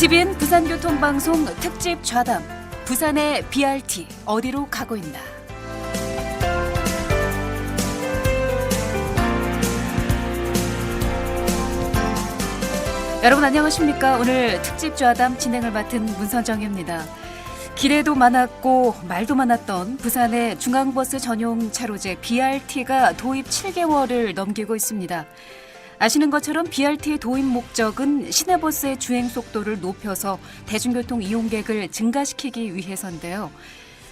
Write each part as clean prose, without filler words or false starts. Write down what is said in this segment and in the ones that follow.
TVN 부산교통방송 특집 좌담 부산의 BRT 어디로 가고 있나. 여러분 안녕하십니까. 오늘 특집 좌담 진행을 맡은 문선정입니다. 길에도 많았고 말도 많았던 부산의 중앙버스 전용 차로제 BRT가 도입 7개월을 넘기고 있습니다. 아시는 것처럼 BRT의 도입 목적은 시내버스의 주행 속도를 높여서 대중교통 이용객을 증가시키기 위해서인데요.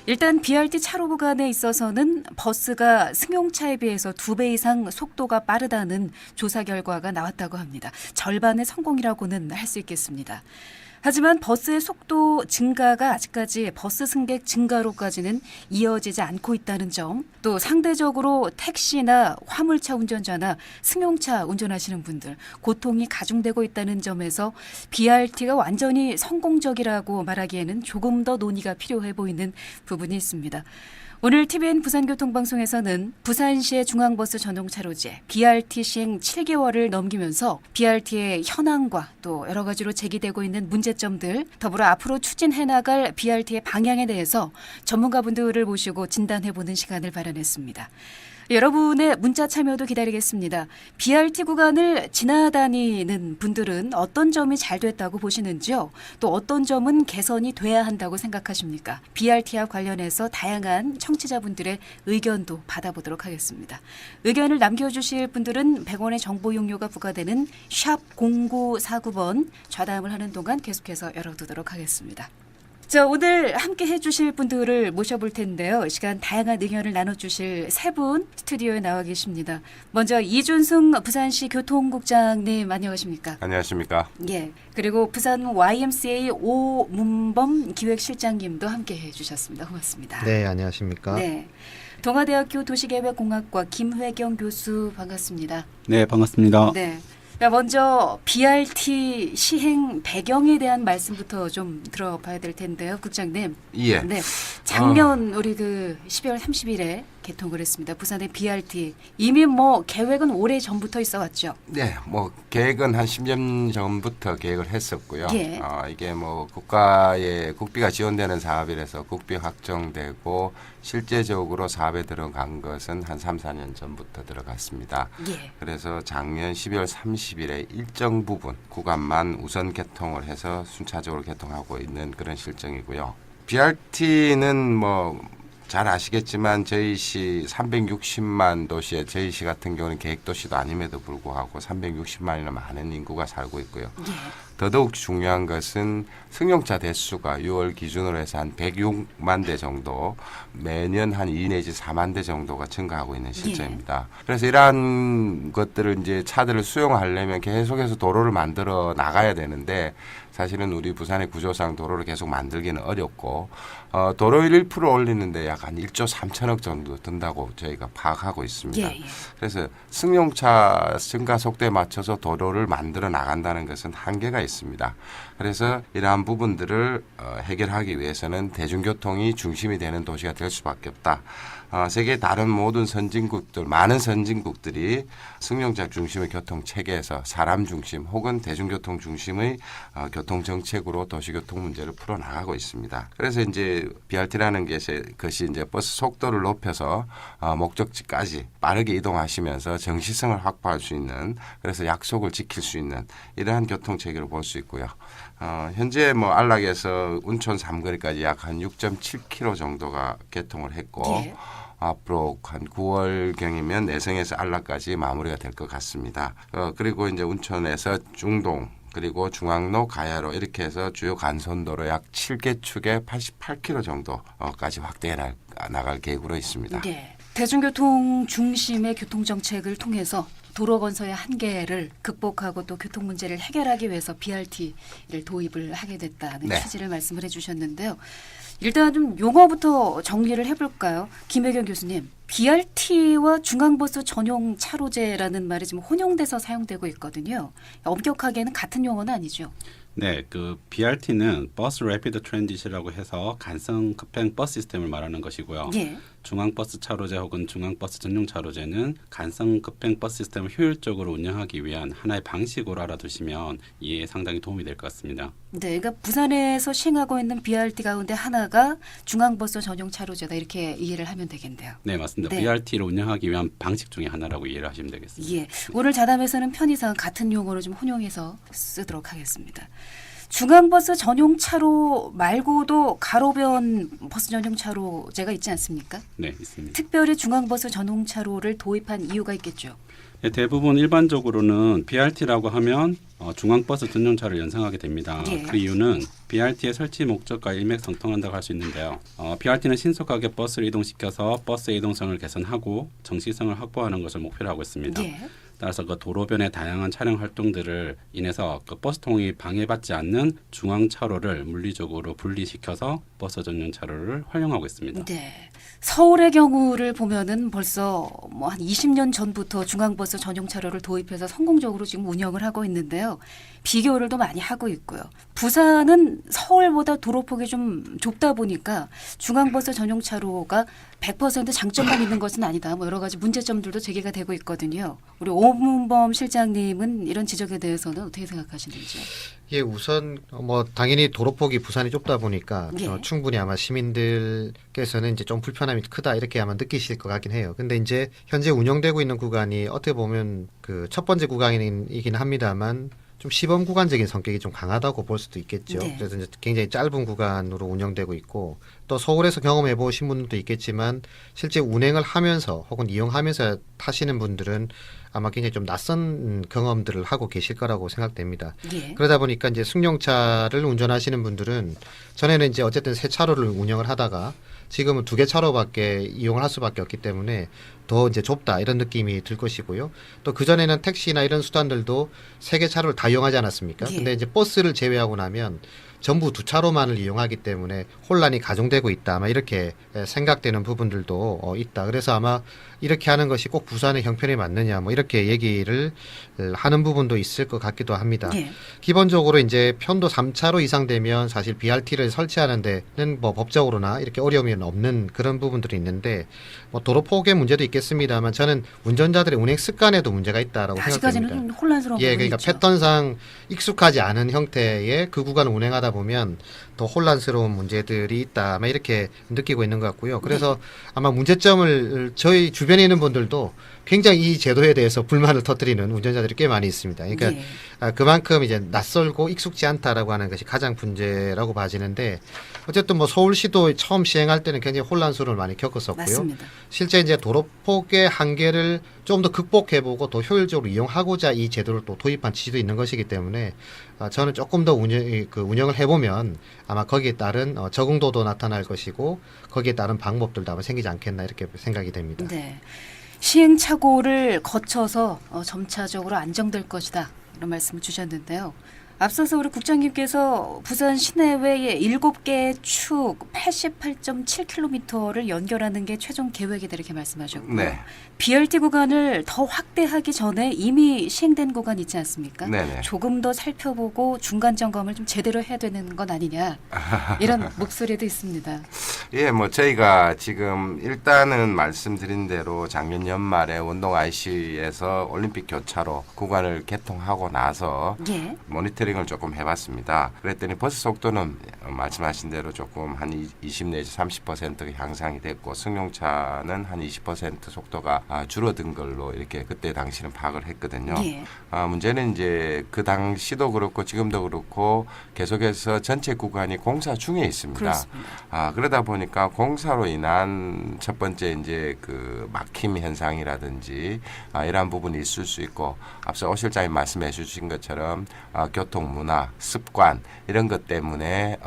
일단 BRT 차로 구간에 있어서는 버스가 승용차에 비해서 2배 이상 속도가 빠르다는 조사 결과가 나왔다고 합니다. 절반의 성공이라고는 할 수 있겠습니다. 하지만 버스의 속도 증가가 아직까지 버스 승객 증가로까지는 이어지지 않고 있다는 점, 또 상대적으로 택시나 화물차 운전자나 승용차 운전하시는 분들 고통이 가중되고 있다는 점에서 BRT가 완전히 성공적이라고 말하기에는 조금 더 논의가 필요해 보이는 부분이 있습니다. 오늘 TVN 부산교통방송에서는 부산시의 중앙버스 전용차로제 BRT 시행 7개월을 넘기면서 BRT의 현황과 또 여러 가지로 제기되고 있는 문제점들, 더불어 앞으로 추진해 나갈 BRT의 방향에 대해서 전문가분들을 모시고 진단해보는 시간을 마련했습니다. 여러분의 문자 참여도 기다리겠습니다. BRT 구간을 지나다니는 분들은 어떤 점이 잘 됐다고 보시는지요? 또 어떤 점은 개선이 돼야 한다고 생각하십니까? BRT와 관련해서 다양한 청취자분들의 의견도 받아보도록 하겠습니다. 의견을 남겨주실 분들은 100원의 정보 용료가 부과되는 샵 0949번 좌담을 하는 동안 계속해서 열어두도록 하겠습니다. 자, 오늘 함께 해주실 분들을 모셔볼 텐데요. 이 시간 다양한 의견을 나눠주실 세 분 스튜디오에 나와 계십니다. 먼저 이준승 부산시 교통국장님 안녕하십니까? 안녕하십니까? 예. 그리고 부산 YMCA 오문범 기획실장님도 함께 해주셨습니다. 고맙습니다. 네, 안녕하십니까? 네. 동아대학교 도시계획공학과 김회경 교수 반갑습니다. 네, 반갑습니다. 네. 먼저 BRT 시행 배경에 대한 말씀부터 좀 들어봐야 될 텐데요, 국장님. 예. 네. 작년 우리 12월 30일에 개통을 했습니다. 부산의 BRT. 이미 계획은 오래 전부터 있어 왔죠. 네, 계획은 한 10년 전부터 계획을 했었고요. 예. 이게 국가의 국비가 지원되는 사업이라서 국비 확정되고 실제적으로 사업에 들어간 것은 한 3, 4년 전부터 들어갔습니다. 예. 그래서 작년 12월 30일에 일정 부분 구간만 우선 개통을 해서 순차적으로 개통하고 있는 그런 실정이고요. BRT는 잘 아시겠지만 저희 시 360만 도시에 저희 시 같은 경우는 계획도시도 아님에도 불구하고 360만이나 많은 인구가 살고 있고요. 예. 더더욱 중요한 것은 승용차 대수가 6월 기준으로 해서 한 106만 대 정도, 매년 한 2 내지 4만 대 정도가 증가하고 있는 실정입니다. 예. 그래서 이러한 것들을 이제 차들을 수용하려면 계속해서 도로를 만들어 나가야 되는데 사실은 우리 부산의 구조상 도로를 계속 만들기는 어렵고 도로율 1% 올리는데 약 한 1조 3천억 정도 든다고 저희가 파악하고 있습니다. 예, 예. 그래서 승용차 증가 속도에 맞춰서 도로를 만들어 나간다는 것은 한계가 있습니다. 그래서 이러한 부분들을 해결하기 위해서는 대중교통이 중심이 되는 도시가 될 수밖에 없다. 세계 다른 모든 선진국들, 많은 선진국들이 승용차 중심의 교통 체계에서 사람 중심 혹은 대중교통 중심의 교통 정책으로 도시교통 문제를 풀어나가고 있습니다. 그래서 이제 BRT라는 것이 이제 버스 속도를 높여서 목적지까지 빠르게 이동하시면서 정시성을 확보할 수 있는, 그래서 약속을 지킬 수 있는 이러한 교통 체계로 볼 수 있고요. 현재 안락에서 운천 삼거리까지 약 한 6.7km 정도가 개통을 했고 예. 앞으로 한 9월경이면 내성에서 안락까지 마무리가 될 것 같습니다. 그리고 이제 운천에서 중동 그리고 중앙로, 가야로 이렇게 해서 주요 간선도로 약 7개 축에 88km 정도까지 확대해 나갈 계획으로 있습니다. 네. 대중교통 중심의 교통정책을 통해서 도로 건설의 한계를 극복하고 또 교통 문제를 해결하기 위해서 BRT를 도입을 하게 됐다는 네. 취지를 말씀을 해주셨는데요. 일단 좀 용어부터 정리를 해볼까요? 김혜경 교수님, BRT와 중앙버스 전용 차로제라는 말이 지금 혼용돼서 사용되고 있거든요. 엄격하게는 같은 용어는 아니죠? 네, 그 BRT는 버스 래피드 트랜짓이라고 해서 간성 급행 버스 시스템을 말하는 것이고요. 예. 중앙버스 차로제 혹은 중앙버스 전용 차로제는 간성 급행 버스 시스템을 효율적으로 운영하기 위한 하나의 방식으로 알아두시면 이해에 상당히 도움이 될 것 같습니다. 네, 그러니까 부산에서 시행하고 있는 BRT 가운데 하나가 중앙버스 전용 차로제다 이렇게 이해를 하면 되겠네요. 네, 맞습니다. 네. BRT를 운영하기 위한 방식 중에 하나라고 이해를 하시면 되겠습니다. 예, 오늘 자담에서는 편의상 같은 용어를 좀 혼용해서 쓰도록 하겠습니다. 중앙버스 전용 차로 말고도 가로변 버스 전용 차로제가 있지 않습니까? 네, 있습니다. 특별히 중앙버스 전용 차로를 도입한 이유가 있겠죠. 네, 대부분 일반적으로는 BRT라고 하면 중앙버스 전용차를 연상하게 됩니다. 예. 그 이유는 BRT의 설치 목적과 일맥상통한다고 할 수 있는데요. BRT는 신속하게 버스를 이동시켜서 버스의 이동성을 개선하고 정시성을 확보하는 것을 목표로 하고 있습니다. 예. 따라서 그 도로변의 다양한 차량 활동들을 인해서 그 버스통이 방해받지 않는 중앙 차로를 물리적으로 분리시켜서 버스 전용 차로를 활용하고 있습니다. 네. 서울의 경우를 보면은 벌써 뭐 한 20년 전부터 중앙버스 전용 차로를 도입해서 성공적으로 지금 운영을 하고 있는데요. 비교를 또 많이 하고 있고요. 부산은 서울보다 도로폭이 좀 좁다 보니까 중앙버스 전용 차로가 100% 장점만 있는 것은 아니다. 뭐 여러 가지 문제점들도 제기가 되고 있거든요. 우리 오문범 실장님은 이런 지적에 대해서는 어떻게 생각하시는지요? 예, 우선 뭐 당연히 도로폭이 부산이 좁다 보니까 예. 충분히 아마 시민들께서는 이제 좀 불편함이 크다 이렇게 아마 느끼실 것 같긴 해요. 근데 이제 현재 운영되고 있는 구간이 어떻게 보면 그 첫 번째 구간이긴 합니다만 좀 시범 구간적인 성격이 좀 강하다고 볼 수도 있겠죠. 네. 그래서 이제 굉장히 짧은 구간으로 운영되고 있고 또 서울에서 경험해 보신 분들도 있겠지만 실제 운행을 하면서 혹은 이용하면서 타시는 분들은 아마 굉장히 좀 낯선 경험들을 하고 계실 거라고 생각됩니다. 예. 그러다 보니까 이제 승용차를 운전하시는 분들은 전에는 이제 어쨌든 세 차로를 운영을 하다가 지금은 두 개 차로밖에 이용을 할 수밖에 없기 때문에 더 이제 좁다 이런 느낌이 들 것이고요. 또 그 전에는 택시나 이런 수단들도 세 개 차로를 다 이용하지 않았습니까? 예. 근데 이제 버스를 제외하고 나면 전부 두 차로만을 이용하기 때문에 혼란이 가중되고 있다. 아마 이렇게 생각되는 부분들도 있다. 그래서 아마 이렇게 하는 것이 꼭 부산의 형편에 맞느냐, 뭐 이렇게 얘기를 하는 부분도 있을 것 같기도 합니다. 예. 기본적으로 이제 편도 3차로 이상 되면 사실 BRT를 설치하는 데는 뭐 법적으로나 이렇게 어려움이 없는 그런 부분들이 있는데 뭐 도로 폭의 문제도 있겠습니다만 저는 운전자들의 운행 습관에도 문제가 있다라고 아직까지는 생각됩니다. 좀 혼란스러운 예, 부분이 그러니까 있죠. 패턴상 익숙하지 않은 형태의 그 구간을 운행하다 보면 더 혼란스러운 문제들이 있다. 아마 이렇게 느끼고 있는 것 같고요. 그래서 아마 문제점을 저희 주변에 있는 분들도 굉장히 이 제도에 대해서 불만을 터뜨리는 운전자들이 꽤 많이 있습니다. 그러니까 예. 그만큼 이제 낯설고 익숙지 않다라고 하는 것이 가장 문제라고 봐지는데 어쨌든 뭐 서울시도 처음 시행할 때는 굉장히 혼란스러움을 많이 겪었었고요. 맞습니다. 실제 이제 도로폭의 한계를 좀 더 극복해보고 더 효율적으로 이용하고자 이 제도를 또 도입한 지지도 있는 것이기 때문에 저는 조금 더 운영을 해보면 아마 거기에 따른 적응도도 나타날 것이고 거기에 따른 방법들도 아마 생기지 않겠나 이렇게 생각이 됩니다. 네. 시행착오를 거쳐서 점차적으로 안정될 것이다. 이런 말씀을 주셨는데요. 앞서서 우리 국장님께서 부산 시내외의 7개 축 88.7km를 연결하는 게 최종 계획이다 이렇게 말씀하셨고요. 네. BRT 구간을 더 확대하기 전에 이미 시행된 구간 있지 않습니까? 네네. 조금 더 살펴보고 중간 점검을 좀 제대로 해야 되는 건 아니냐 이런 목소리도 있습니다. 예, 뭐 저희가 지금 일단은 말씀드린 대로 작년 연말에 원동 IC에서 올림픽 교차로 구간을 개통하고 나서 예. 모니터링을 조금 해봤습니다. 그랬더니 버스 속도는 말씀하신 대로 조금 한 20 내지 30% 향상이 됐고 승용차는 한 20% 속도가 줄어든 걸로 이렇게 그때 당시는 파악을 했거든요. 예. 문제는 이제 그 당시도 그렇고 지금도 그렇고 계속해서 전체 구간이 공사 중에 있습니다. 그렇습니다. 그러다 보니까 공사로 인한 첫 번째 이제 그 막힘 현상이라든지 이러한 부분이 있을 수 있고 앞서 오 실장님 말씀해 주신 것처럼 교통 문화, 습관 이런 것 때문에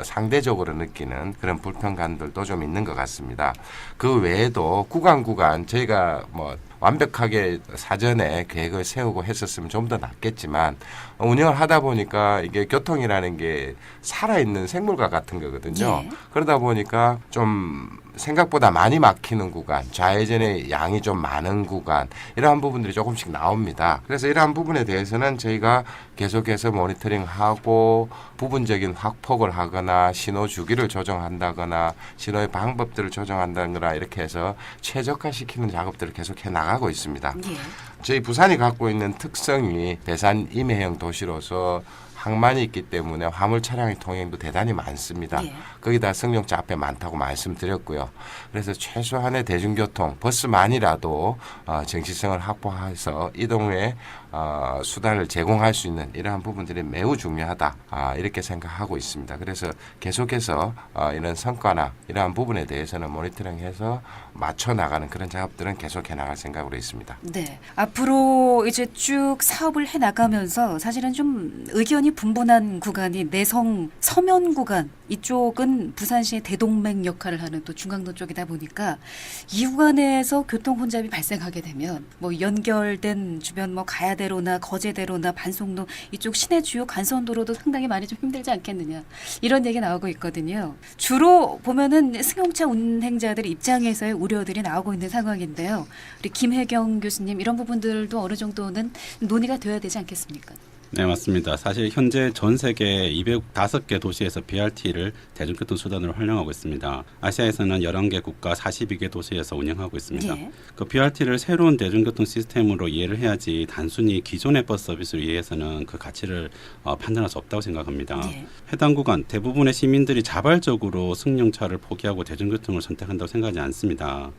상대적으로 느끼는 그런 불편감들도 좀 있는 것 같습니다. 그 외에도 구간 저희가 뭐 완벽하게 사전에 계획을 세우고 했었으면 좀 더 낫겠지만 운영을 하다 보니까 이게 교통이라는 게 살아있는 생물과 같은 거거든요. 예. 그러다 보니까 좀 생각보다 많이 막히는 구간, 좌회전의 양이 좀 많은 구간 이러한 부분들이 조금씩 나옵니다. 그래서 이러한 부분에 대해서는 저희가 계속해서 모니터링하고 부분적인 확폭을 하거나 신호 주기를 조정한다거나 신호의 방법들을 조정한다거나 이렇게 해서 최적화시키는 작업들을 계속해 나가고 있습니다. 예. 저희 부산이 갖고 있는 특성이 대산 임해형 도시로서 항만이 있기 때문에 화물 차량의 통행도 대단히 많습니다. 예. 거기다 승용차 앞에 많다고 말씀드렸고요. 그래서 최소한의 대중교통 버스만이라도 정시성을 확보해서 이동에 수단을 제공할 수 있는 이러한 부분들이 매우 중요하다 이렇게 생각하고 있습니다. 그래서 계속해서 이런 성과나 이러한 부분에 대해서는 모니터링해서 맞춰 나가는 그런 작업들은 계속해 나갈 생각으로 있습니다. 네. 앞으로 이제 쭉 사업을 해 나가면서 사실은 좀 의견이 분분한 구간이 내성 서면 구간 이쪽은 부산시의 대동맥 역할을 하는 또 중강도 쪽이다 보니까 이 구간에서 교통 혼잡이 발생하게 되면 뭐 연결된 주변 뭐 가야대로나 거제대로나 반송로 이쪽 시내 주요 간선도로도 상당히 많이 좀 힘들지 않겠느냐 이런 얘기 나오고 있거든요. 주로 보면은 승용차 운행자들 입장에서의 우려들이 나오고 있는 상황인데요. 우리 김혜경 교수님 이런 부분들도 어느 정도는 논의가 되어야 되지 않겠습니까? 네, 맞습니다. 사실 현재 전 세계 205개 도시에서 BRT를 대중교통 수단으로 활용하고 있습니다. 아시아에서는 11개 국가 42개 도시에서 운영하고 있습니다. 예. 그 BRT를 새로운 대중교통 시스템으로 이해를 해야지 단순히 기존의 버스 서비스를 이해해서는 그 가치를 판단할 수 없다고 생각합니다. 예. 해당 구간 대부분의 시민들이 자발적으로 승용차를 포기하고 대중교통을 선택한다고 생각하지 않습니다.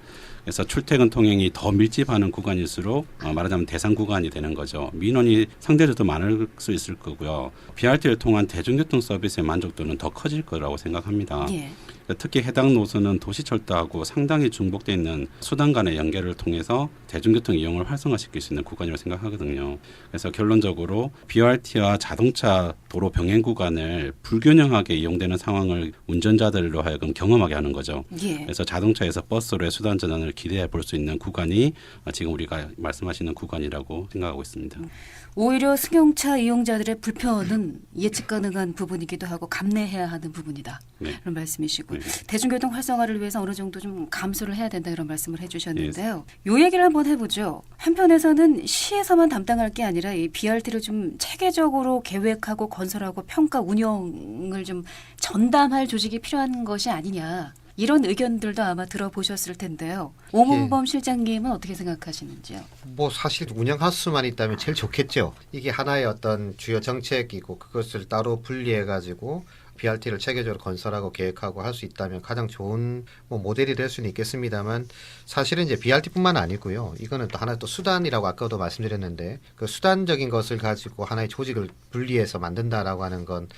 그래서 출퇴근 통행이 더 밀집하는 구간일수록 말하자면 대상 구간이 되는 거죠. 민원이 상대적으로 더 많을 수 있을 거고요. BRT를 통한 대중교통 서비스의 만족도는 더 커질 거라고 생각합니다. 예. 특히 해당 노선은 도시철도하고 상당히 중복되어 있는 수단 간의 연결을 통해서 대중교통 이용을 활성화시킬 수 있는 구간이라고 생각하거든요. 그래서 결론적으로 BRT와 자동차 도로 병행 구간을 불균형하게 이용되는 상황을 운전자들로 하여금 경험하게 하는 거죠. 예. 그래서 자동차에서 버스로의 수단 전환을 기대해 볼 수 있는 구간이 지금 우리가 말씀하시는 구간이라고 생각하고 있습니다. 오히려 승용차 이용자들의 불편은 예측 가능한 부분이기도 하고 감내해야 하는 부분이다. 네. 그런 말씀이시고 네. 대중교통 활성화를 위해서 어느 정도 좀 감수를 해야 된다 이런 말씀을 해주셨는데요. 요 얘기를 한번 해보죠. 한편에서는 시에서만 담당할 게 아니라 이 BRT를 좀 체계적으로 계획하고 건설하고 평가 운영을 좀 전담할 조직이 필요한 것이 아니냐. 이런 의견들도 아마 들어보셨을 텐데요. 오문범 실장님은 어떻게 생각하시는지요? 뭐 사실 운영할 수만 있다면 제일 좋겠죠. 이게 하나의 어떤 주요 정책이고 그것을 따로 분리해 가지고 BRT를 체계적으로 건설하고 계획하고 할 수 있다면 가장 좋은 뭐 모델이 될 수는 있겠습니다만 사실은 이제 BRT뿐만 아니고요. 이거는 또 하나 또 수단이라고 아까도 말씀드렸는데 그 수단적인 것을 가지고 하나의 조직을 분리해서 만든다라고 하는 건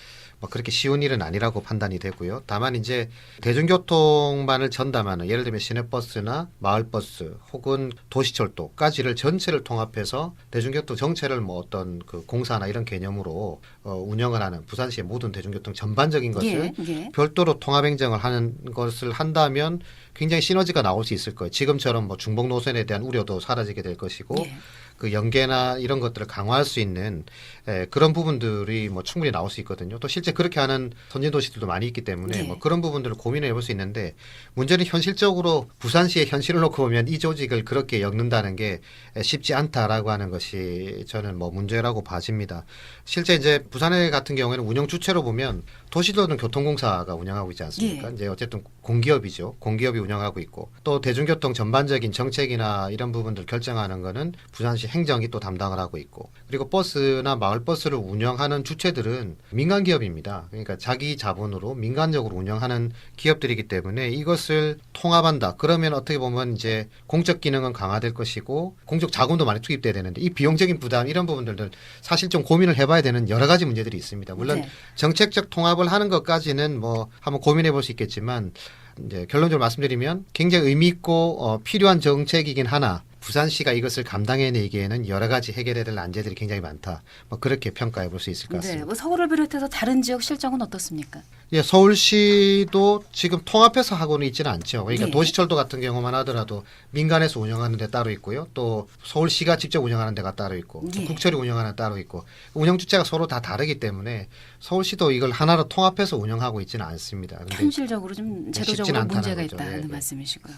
뭐 그렇게 쉬운 일은 아니라고 판단이 되고요. 다만 이제 대중교통만을 전담하는 예를 들면 시내버스나 마을버스 혹은 도시철도까지를 전체를 통합해서 대중교통 정체를 뭐 어떤 그 공사나 이런 개념으로 운영을 하는 부산시의 모든 대중교통 전반적인 것을 예. 별도로 통합행정을 하는 것을 한다면 굉장히 시너지가 나올 수 있을 거예요. 지금처럼 뭐 중복 노선에 대한 우려도 사라지게 될 것이고 예. 그 연계나 이런 것들을 강화할 수 있는 그런 부분들이 뭐 충분히 나올 수 있거든요. 또 실제 그렇게 하는 선진 도시들도 많이 있기 때문에 예. 뭐 그런 부분들을 고민해 볼 수 있는데 문제는 현실적으로 부산시의 현실을 놓고 보면 이 조직을 그렇게 엮는다는 게 쉽지 않다라고 하는 것이 저는 뭐 문제라고 봐집니다. 실제 이제 부산에 같은 경우에는 운영 주체로 보면 도시도는 교통공사가 운영하고 있지 않습니까? 예. 이제 어쨌든 공기업이죠. 공기업이 운영하고 있고 또 대중교통 전반적인 정책이나 이런 부분들 결정하는 거는 부산시 행정이 또 담당을 하고 있고 그리고 버스나 마을버스를 운영하는 주체들은 민간 기업입니다. 그러니까 자기 자본으로 민간적으로 운영하는 기업들이기 때문에 이것을 통합한다. 그러면 어떻게 보면 이제 공적 기능은 강화될 것이고 공적 자금도 많이 투입돼야 되는데 이 비용적인 부담 이런 부분들은 사실 좀 고민을 해봐야 되는 여러 가지 문제들이 있습니다. 물론 네. 정책적 통합을 하는 것까지는 뭐 한번 고민해 볼 수 있겠지만 이제 결론적으로 말씀드리면 굉장히 의미 있고 필요한 정책이긴 하나 부산시가 이것을 감당해내기에는 여러 가지 해결해야 될 난제들이 굉장히 많다. 뭐 그렇게 평가해 볼 수 있을 것 같습니다. 네. 뭐 서울을 비롯해서 다른 지역 실정은 어떻습니까? 예, 서울시도 지금 통합해서 하고는 있지는 않죠. 그러니까 예. 도시철도 같은 경우만 하더라도 민간에서 운영하는 데 따로 있고요. 또 서울시가 직접 운영하는 데가 따로 있고 또 예. 국철이 운영하는 데 따로 있고 운영 주체가 서로 다 다르기 때문에 서울시도 이걸 하나로 통합해서 운영하고 있지는 않습니다. 근데 현실적으로 좀 쉽진 제도적으로 않다는 문제가 거죠. 있다는 예, 예. 말씀이시고요.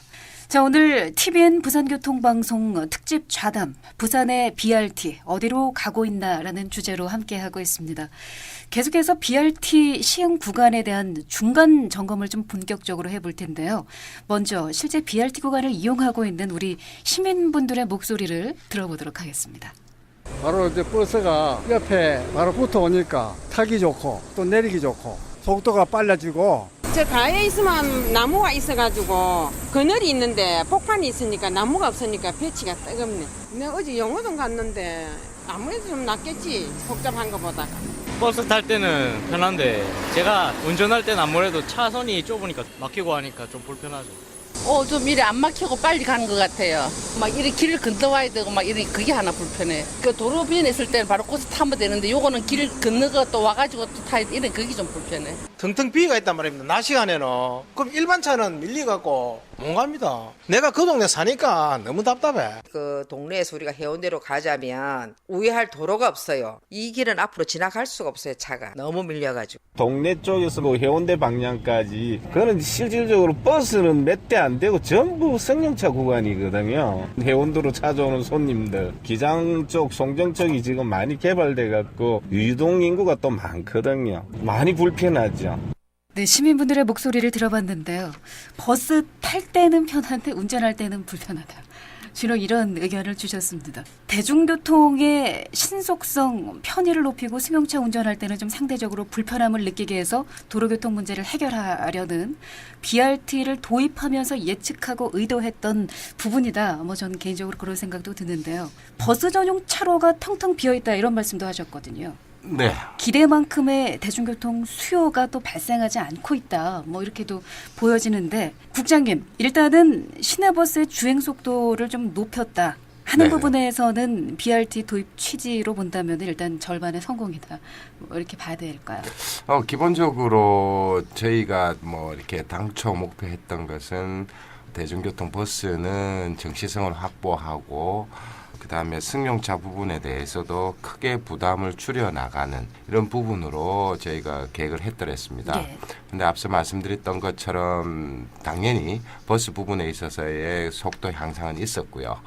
자, 오늘 TVN 부산교통방송 특집 좌담 부산의 BRT 어디로 가고 있나라는 주제로 함께하고 있습니다. 계속해서 BRT 시행 구간에 대한 중간 점검을 좀 본격적으로 해볼 텐데요. 먼저 실제 BRT 구간을 이용하고 있는 우리 시민분들의 목소리를 들어보도록 하겠습니다. 바로 이제 버스가 옆에 바로 붙어 오니까 타기 좋고 또 내리기 좋고 속도가 빨라지고 저 가에 있으면 나무가 있어가지고 그늘이 있는데 폭판이 있으니까 나무가 없으니까 배치가 뜨겁네. 내가 어제 영호동 갔는데 아무래도 좀 낫겠지, 복잡한 것보다. 버스 탈 때는 편한데 제가 운전할 때는 아무래도 차선이 좁으니까 막히고 하니까 좀 불편하죠. 좀 이래 안 막히고 빨리 가는 것 같아요. 막 이렇게 길을 건너와야 되고 막 이래 그게 하나 불편해. 그 도로 비에 있을 때는 바로 거기서 타면 되는데 요거는 길 건너고 또 와가지고 또 타야 돼. 이래 그게 좀 불편해. 텅텅 비가 있단 말입니다. 낮 시간에는. 그럼 일반 차는 밀려갖고 못 갑니다. 내가 그 동네 사니까 너무 답답해. 그 동네에서 우리가 해운대로 가자면 우회할 도로가 없어요. 이 길은 앞으로 지나갈 수가 없어요. 차가 너무 밀려가지고. 동네 쪽에서 뭐 해운대 방향까지 그거는 실질적으로 버스는 몇 대 안 되고 전부 승용차 구간이거든요. 해운도로 찾아오는 손님들 기장 쪽 송정 쪽이 지금 많이 개발돼 갖고 유동 인구가 또 많거든요. 많이 불편하죠. 네, 시민분들의 목소리를 들어봤는데요. 버스 탈 때는 편한데 운전할 때는 불편하다. 주로 이런 의견을 주셨습니다. 대중교통의 신속성, 편의를 높이고 승용차 운전할 때는 좀 상대적으로 불편함을 느끼게 해서 도로교통 문제를 해결하려는 BRT를 도입하면서 예측하고 의도했던 부분이다. 뭐 저는 개인적으로 그런 생각도 드는데요. 버스 전용 차로가 텅텅 비어있다 이런 말씀도 하셨거든요. 네. 기대만큼의 대중교통 수요가 또 발생하지 않고 있다. 뭐 이렇게도 보여지는데 국장님, 일단은 시내버스의 주행 속도를 좀 높였다 하는 네. 부분에서는 BRT 도입 취지로 본다면 일단 절반의 성공이다. 뭐 이렇게 봐야 될까요? 기본적으로 저희가 뭐 이렇게 당초 목표했던 것은 대중교통 버스는 정시성을 확보하고 그다음에 승용차 부분에 대해서도 크게 부담을 줄여나가는 이런 부분으로 저희가 계획을 했더랬습니다. 네. 근데 앞서 말씀드렸던 것처럼 당연히 버스 부분에 있어서의 속도 향상은 있었고요.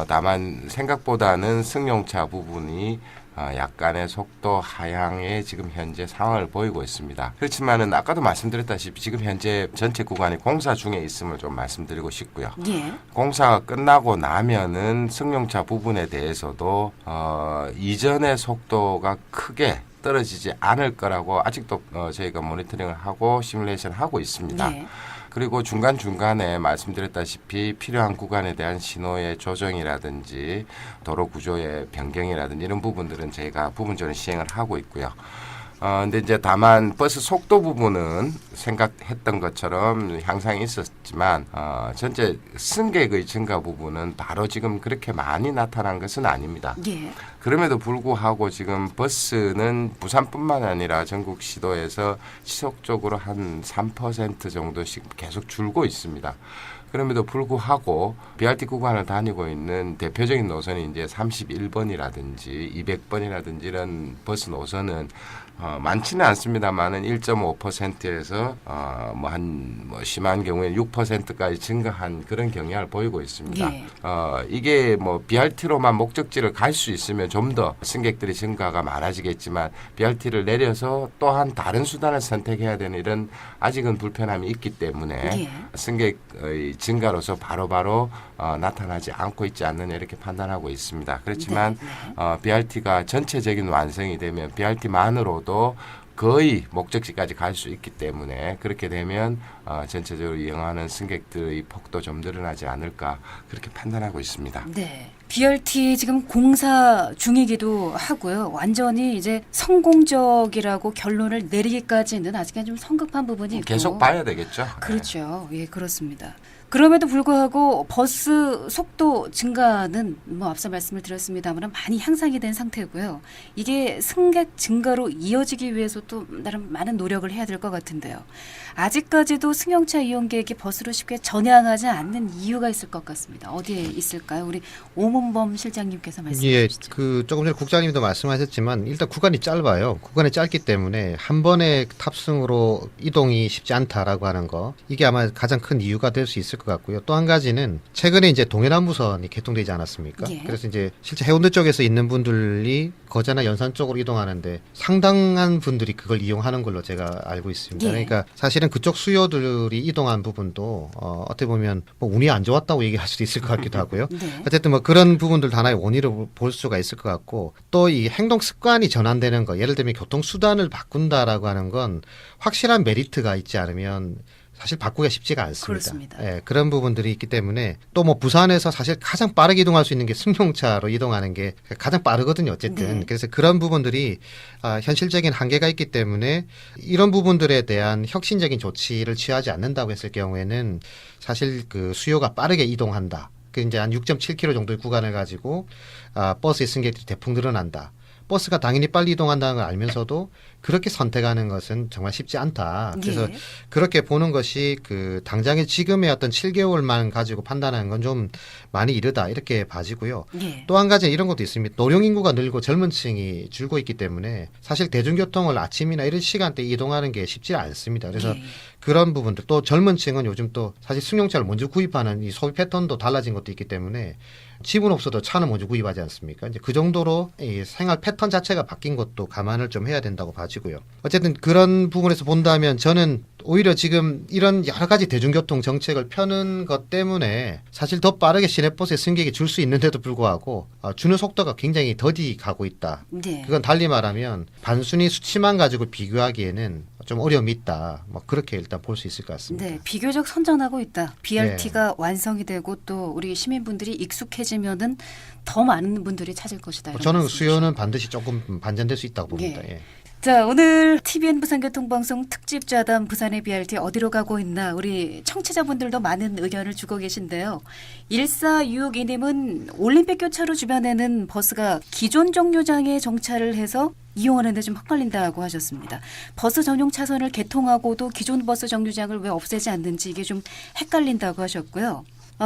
다만 생각보다는 승용차 부분이 약간의 속도 하향에 지금 현재 상황을 보이고 있습니다. 그렇지만은 아까도 말씀드렸다시피 지금 현재 전체 구간이 공사 중에 있음을 좀 말씀드리고 싶고요. 예. 공사가 끝나고 나면은 승용차 부분에 대해서도 이전의 속도가 크게 떨어지지 않을 거라고 아직도 저희가 모니터링을 하고 시뮬레이션을 하고 있습니다. 예. 그리고 중간중간에 말씀드렸다시피 필요한 구간에 대한 신호의 조정이라든지 도로 구조의 변경이라든지 이런 부분들은 저희가 부분적으로 시행을 하고 있고요. 근데 이제 다만 버스 속도 부분은 생각했던 것처럼 향상이 있었지만 전체 승객의 증가 부분은 바로 지금 그렇게 많이 나타난 것은 아닙니다. 예. 그럼에도 불구하고 지금 버스는 부산뿐만 아니라 전국 시도에서 지속적으로 한 3% 정도씩 계속 줄고 있습니다. 그럼에도 불구하고 BRT 구간을 다니고 있는 대표적인 노선이 이제 31번이라든지 200번이라든지 이런 버스 노선은 많지는 않습니다만은 1.5%에서 뭐 심한 경우에는 6%까지 증가한 그런 경향을 보이고 있습니다. 예. 이게 뭐 BRT로만 목적지를 갈 수 있으면 좀 더 승객들의 증가가 많아지겠지만 BRT를 내려서 또한 다른 수단을 선택해야 되는 이런 아직은 불편함이 있기 때문에 예. 승객의 증가로서 바로바로 나타나지 않고 있지 않느냐 이렇게 판단하고 있습니다. 그렇지만 BRT가 전체적인 완성이 되면 BRT만으로도 거의 목적지까지 갈 수 있기 때문에 그렇게 되면 전체적으로 이용하는 승객들의 폭도 좀 늘어나지 않을까 그렇게 판단하고 있습니다. 네. BRT 지금 공사 중이기도 하고요. 완전히 이제 성공적이라고 결론을 내리기까지는 아직은 좀 성급한 부분이 있고. 계속 봐야 되겠죠. 그렇죠. 예, 그렇습니다. 그럼에도 불구하고 버스 속도 증가는 뭐 앞서 말씀을 드렸습니다만 많이 향상이 된 상태고요. 이게 승객 증가로 이어지기 위해서 또 나름 많은 노력을 해야 될 것 같은데요. 아직까지도 승용차 이용객이 버스로 쉽게 전향하지 않는 이유가 있을 것 같습니다. 어디에 있을까요? 우리 오문범 실장님께서 말씀해 예, 주시죠. 조금 전에 국장님도 말씀하셨지만 일단 구간이 짧아요. 구간이 짧기 때문에 한 번에 탑승으로 이동이 쉽지 않다라고 하는 거, 이게 아마 가장 큰 이유가 될 수 있을 것 같고요. 또 한 가지는 최근에 이제 동해남부선이 개통되지 않았습니까? 예. 그래서 이제 실제 해운대 쪽에서 있는 분들이 거제나 연산 쪽으로 이동하는데 상당한 분들이 그걸 이용하는 걸로 제가 알고 있습니다. 예. 그러니까 사실은 그쪽 수요들이 이동한 부분도 어떻게 보면 뭐 운이 안 좋았다고 얘기할 수도 있을 것 같기도 하고요. 네. 어쨌든 뭐 그런 부분들 하나의 원인으로 볼 수가 있을 것 같고, 또 이 행동 습관이 전환되는 거, 예를 들면 교통 수단을 바꾼다라고 하는 건 확실한 메리트가 있지 않으면 사실 바꾸기가 쉽지가 않습니다. 그렇습니다. 예, 그런 부분들이 있기 때문에 또 뭐 부산에서 사실 가장 빠르게 이동할 수 있는 게 승용차로 이동하는 게 가장 빠르거든요. 어쨌든. 네. 그래서 그런 부분들이 현실적인 한계가 있기 때문에 이런 부분들에 대한 혁신적인 조치를 취하지 않는다고 했을 경우에는 사실 그 수요가 빠르게 이동한다. 그 이제 한 6.7km 정도의 구간을 가지고 버스의 승객들이 대폭 늘어난다. 버스가 당연히 빨리 이동한다는 걸 알면서도 그렇게 선택하는 것은 정말 쉽지 않다. 그래서 예. 그렇게 보는 것이 그 당장의 지금의 어떤 7개월만 가지고 판단하는 건 좀 많이 이르다 이렇게 봐지고요. 예. 또 한 가지는 이런 것도 있습니다. 노령 인구가 늘고 젊은 층이 줄고 있기 때문에 사실 대중교통을 아침이나 이런 시간대에 이동하는 게 쉽지 않습니다. 그래서 예. 그런 부분들, 또 젊은 층은 요즘 또 사실 승용차를 먼저 구입하는 이 소비 패턴도 달라진 것도 있기 때문에 집은 없어도 차는 먼저 구입하지 않습니까? 이제 그 정도로 이 생활 패턴 자체가 바뀐 것도 감안을 좀 해야 된다고 봐지고요. 어쨌든 그런 부분에서 본다면 저는 오히려 지금 이런 여러 가지 대중교통 정책을 펴는 것 때문에 사실 더 빠르게 시내버스에 승객이 줄 수 있는데도 불구하고 주는 속도가 굉장히 더디 가고 있다. 네. 그건 달리 말하면 단순히 수치만 가지고 비교하기에는 좀 어려움이 있다. 뭐 그렇게 일단 볼 수 있을 것 같습니다. 네, 비교적 선전하고 있다. BRT가 완성이 되고 또 우리 시민분들이 익숙해지면은 더 많은 분들이 찾을 것이다. 이런 저는 말씀이시죠. 수요는 반드시 조금 반전될 수 있다고 봅니다. 예. 자, 오늘 TVN 부산교통방송 특집 좌담 부산의 BRT 어디로 가고 있나 우리 청취자분들도 많은 의견을 주고 계신데요. 1462님은 올림픽 교차로 주변에는 버스가 기존 정류장에 정차를 해서 이용하는데 좀 헷갈린다고 하셨습니다. 버스 전용 차선을 개통하고도 기존 버스 정류장을 왜 없애지 않는지 이게 좀 헷갈린다고 하셨고요.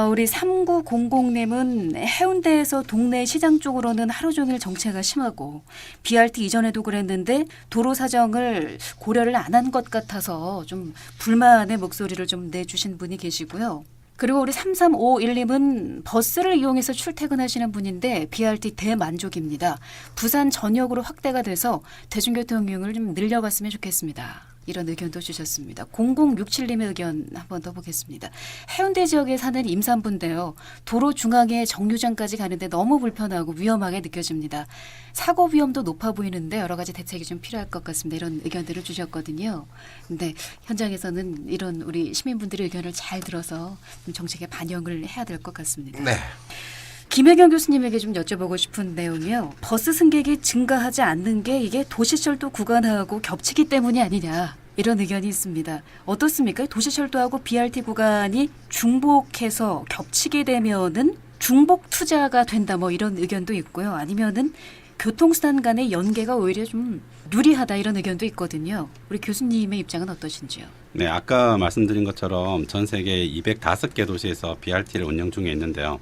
우리 3900님은 해운대에서 동네 시장 쪽으로는 하루 종일 정체가 심하고 BRT 이전에도 그랬는데 도로 사정을 고려를 안 한 것 같아서 좀 불만의 목소리를 좀 내주신 분이 계시고요. 그리고 우리 3351님은 버스를 이용해서 출퇴근하시는 분인데 BRT 대만족입니다. 부산 전역으로 확대가 돼서 대중교통 이용을 좀 늘려갔으면 좋겠습니다. 이런 의견도 주셨습니다. 0067님의 의견 한번 더 보겠습니다. 해운대 지역에 사는 임산부인데요. 도로 중앙에 정류장까지 가는데 너무 불편하고 위험하게 느껴집니다. 사고 위험도 높아 보이는데 여러 가지 대책이 좀 필요할 것 같습니다. 이런 의견들을 주셨거든요. 근데 현장에서는 이런 우리 시민분들의 의견을 잘 들어서 좀 정책에 반영을 해야 될 것 같습니다. 네. 김혜경 교수님에게 좀 여쭤보고 싶은 내용이요. 버스 승객이 증가하지 않는 게 이게 도시철도 구간하고 겹치기 때문이 아니냐. 이런 의견이 있습니다. 어떻습니까? 도시철도하고 BRT 구간이 중복해서 겹치게 되면은 중복 투자가 된다. 뭐 이런 의견도 있고요. 아니면은 교통수단 간의 연계가 오히려 좀 유리하다 이런 의견도 있거든요. 우리 교수님의 입장은 어떠신지요? 네, 아까 말씀드린 것처럼 전 세계 205개 도시에서 BRT를 운영 중에 있는데요.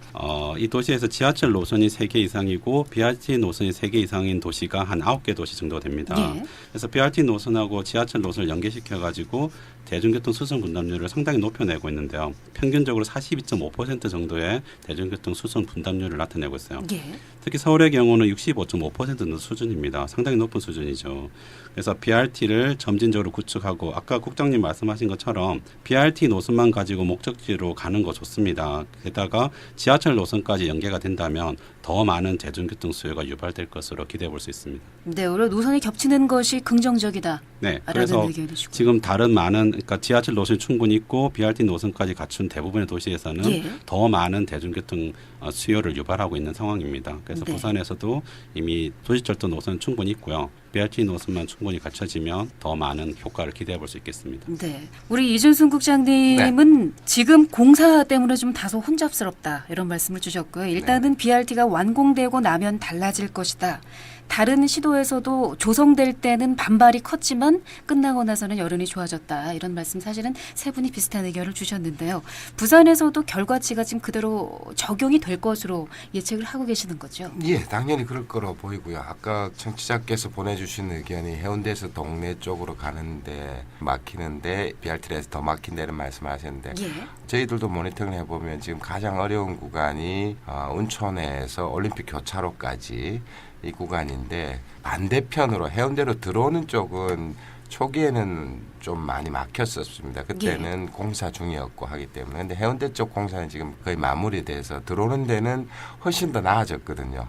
이 도시에서 지하철 노선이 3개 이상이고 BRT 노선이 3개 이상인 도시가 한 9개 도시 정도 됩니다. 예. 그래서 BRT 노선하고 지하철 노선을 연계시켜가지고 대중교통 수선 분담률을 상당히 높여내고 있는데요. 평균적으로 42.5% 정도의 대중교통 수선 분담률을 나타내고 있어요. 예. 특히 서울의 경우는 65.5%는 수준입니다. 상당히 높은 수준이죠. 그래서 BRT를 점진적으로 구축하고 아까 국장님 말씀하신 것처럼 BRT 노선만 가지고 목적지로 가는 거 좋습니다. 게다가 지하철 노선까지 연계가 된다면 더 많은 대중교통 수요가 유발될 것으로 기대해 볼 수 있습니다. 네, 오히려 노선이 겹치는 것이 긍정적이다. 네, 라는 그래서 의견이시고. 지금 다른 많은 그러니까 지하철 노선이 충분히 있고 BRT 노선까지 갖춘 대부분의 도시에서는 예. 더 많은 대중교통 수요를 유발하고 있는 상황입니다. 그래서 네. 부산에서도 이미 도시철도 노선 충분히 있고요. BRT 노선만 충분히 갖춰지면 더 많은 효과를 기대해 볼 수 있겠습니다. 네. 우리 이준순 국장님은 지금 공사 때문에 좀 다소 혼잡스럽다 이런 말씀을 주셨고요. 일단은 BRT가 완공되고 나면 달라질 것이다. 다른 시도에서도 조성될 때는 반발이 컸지만 끝나고 나서는 여론이 좋아졌다. 이런 말씀 사실은 세 분이 비슷한 의견을 주셨는데요. 부산에서도 결과치가 지금 그대로 적용이 될 것으로 예측을 하고 계시는 거죠? 예, 당연히 그럴 거로 보이고요. 아까 청취자께서 보내주신 의견이 해운대에서 동네 쪽으로 가는데 막히는데 BRT에서 더 막힌다는 말씀을 하셨는데 예. 저희들도 모니터링 해보면 지금 가장 어려운 구간이 운천에서 올림픽 교차로까지 이 구간인데 반대편으로 해운대로 들어오는 쪽은 초기에는 좀 많이 막혔었습니다. 그때는 공사 중이었고 하기 때문에. 근데 해운대 쪽 공사는 지금 거의 마무리돼서 들어오는 데는 훨씬 더 나아졌거든요.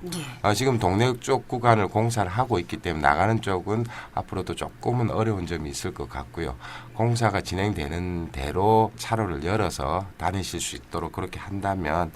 지금 동네 쪽 구간을 공사를 하고 있기 때문에 나가는 쪽은 앞으로도 조금은 어려운 점이 있을 것 같고요. 공사가 진행되는 대로 차로를 열어서 다니실 수 있도록 그렇게 한다면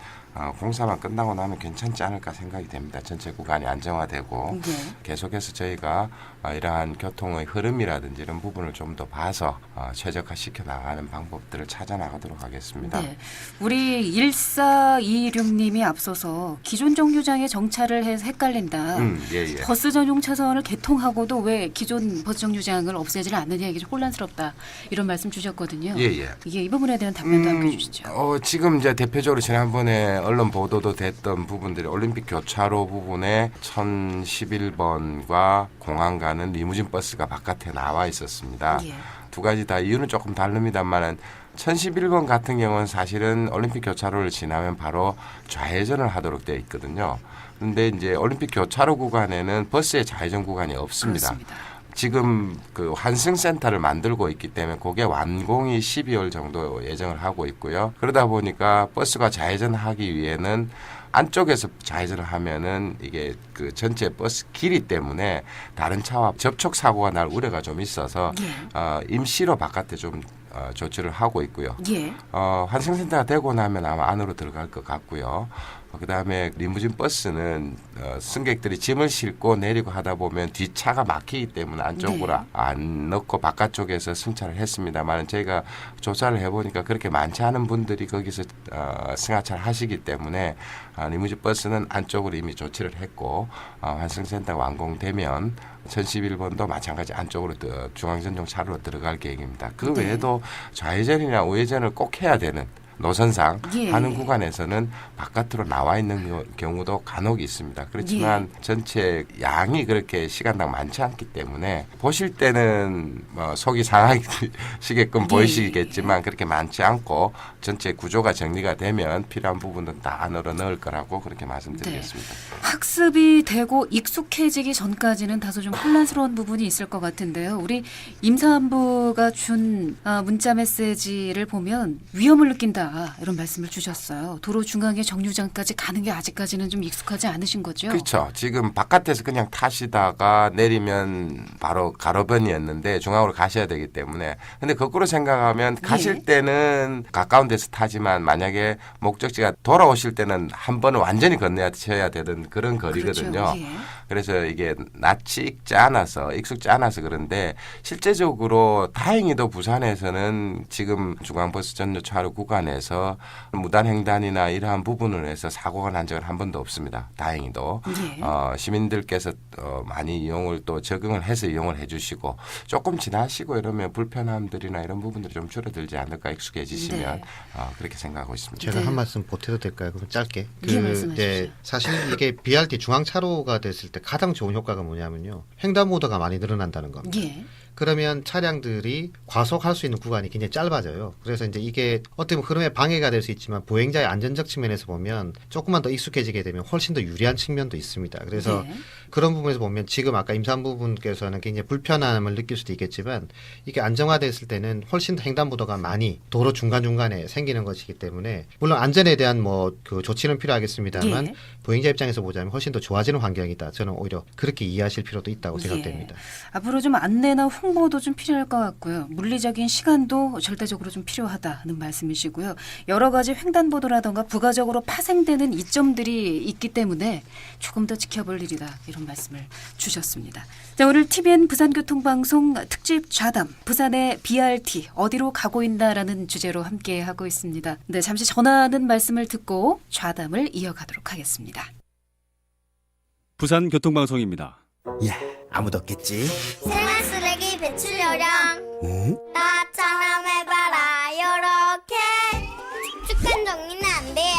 공사만 끝나고 나면 괜찮지 않을까 생각이 됩니다. 전체 구간이 안정화되고 계속해서 저희가 이러한 교통의 흐름이라든지 이런 부분을 좀 더 봐서 최적화시켜 나가는 방법들을 찾아 나가도록 하겠습니다. 네. 우리 1426님이 앞서서 기존 정류장에 정차를 해서 헷갈린다. 예. 버스 전용 차선을 개통하고도 왜 기존 버스 정류장을 없애지를 않느냐 이게 좀 혼란스럽다. 이런 말씀 주셨거든요. 예. 이게 이 부분에 대한 답변도 함께 주시죠. 지금 이제 대표적으로 지난번에 언론 보도도 됐던 부분들이 올림픽 교차로 부분에 1011번과 공항 가는 리무진 버스가 바깥에 나와 있었습니다. 두 가지 다 이유는 조금 다릅니다만은 1011번 같은 경우는 사실은 올림픽 교차로를 지나면 바로 좌회전을 하도록 되어 있거든요. 그런데 이제 올림픽 교차로 구간에는 버스의 좌회전 구간이 없습니다. 그렇습니다. 지금 그 환승센터를 만들고 있기 때문에 그게 완공이 12월 정도 예정을 하고 있고요. 그러다 보니까 버스가 좌회전하기 위해는 안쪽에서 좌회전을 하면은 이게 그 전체 버스 길이 때문에 다른 차와 접촉 사고가 날 우려가 좀 있어서 임시로 바깥에 좀 조치를 하고 있고요. 환승센터가 되고 나면 아마 안으로 들어갈 것 같고요. 그다음에 리무진 버스는 승객들이 짐을 싣고 내리고 하다 보면 뒷차가 막히기 때문에 안쪽으로 안 넣고 바깥쪽에서 승차를 했습니다만 저희가 조사를 해보니까 그렇게 많지 않은 분들이 거기서 승하차를 하시기 때문에 리무진 버스는 안쪽으로 이미 조치를 했고 환승센터가 완공되면 1011번도 마찬가지 안쪽으로 중앙전용 차로로 들어갈 계획입니다. 그 외에도 좌회전이나 우회전을 꼭 해야 되는 노선상 하는 구간에서는 바깥으로 나와 있는 경우도 간혹 있습니다. 그렇지만 전체 양이 그렇게 시간당 많지 않기 때문에 보실 때는 속이 상하시게끔 보이시겠지만 그렇게 많지 않고 전체 구조가 정리가 되면 필요한 부분은 다 안으로 넣을 거라고 그렇게 말씀드리겠습니다. 학습이 되고 익숙해지기 전까지는 다소 좀 혼란스러운 부분이 있을 것 같은데요. 우리 임산부가 준 문자 메시지를 보면 위험을 느낀다. 이런 말씀을 주셨어요. 도로 중앙에 정류장까지 가는 게 아직까지는 좀 익숙하지 않으신 거죠? 그렇죠. 지금 바깥에서 그냥 타시다가 내리면 바로 가로변이었는데 중앙으로 가셔야 되기 때문에 근데 거꾸로 생각하면 가실 때는 가까운 데서 타지만 만약에 목적지가 돌아오실 때는 한 번은 완전히 건너셔야 되던 그런 거리거든요. 그렇죠. 그래서 이게 낯이 익지 않아서 익숙지 않아서 그런데 실제적으로 다행히도 부산에서는 지금 중앙버스 전유차로 구간에서 무단횡단이나 이러한 부분을 해서 사고가 난 적은 한 번도 없습니다. 다행히도 시민들께서 많이 이용을 또 적응을 해서 이용을 해주시고 조금 지나시고 이러면 불편함들이나 이런 부분들이 좀 줄어들지 않을까 익숙해지시면 그렇게 생각하고 있습니다. 제가 한 말씀 보태도 될까요? 그럼 짧게. 말씀하십시오. 사실 이게 BRT 중앙차로가 됐을 때 가장 좋은 효과가 뭐냐면요. 횡단보도가 많이 늘어난다는 겁니다. 그러면 차량들이 과속할 수 있는 구간이 굉장히 짧아져요. 그래서 이제 이게 어떻게 보면 흐름에 방해가 될 수 있지만 보행자의 안전적 측면에서 보면 조금만 더 익숙해지게 되면 훨씬 더 유리한 측면도 있습니다. 그래서 그런 부분에서 보면 지금 아까 임산부분께서는 굉장히 불편함을 느낄 수도 있겠지만 이게 안정화됐을 때는 훨씬 더 횡단보도가 많이 도로 중간중간에 생기는 것이기 때문에 물론 안전에 대한 그 조치는 필요하겠습니다만 보행자 입장에서 보자면 훨씬 더 좋아지는 환경이다. 저는 오히려 그렇게 이해하실 필요도 있다고 생각됩니다. 앞으로 좀 안내나 홍보도 좀 필요할 것 같고요. 물리적인 시간도 절대적으로 좀 필요하다는 말씀이시고요. 여러 가지 횡단보도라던가 부가적으로 파생되는 이점들이 있기 때문에 조금 더 지켜볼 일이다. 이런 말씀을 주셨습니다. 자, 오늘 TVN 부산교통방송 특집 좌담 부산의 BRT 어디로 가고 있나라는 주제로 함께하고 있습니다. 네, 잠시 전하는 말씀을 듣고 좌담을 이어가도록 하겠습니다. 부산교통방송입니다. 야, 아무도 없겠지? 생활 쓰레기 배출료량 나처럼 해봐라 요렇게 축축한 종이는 안 돼요.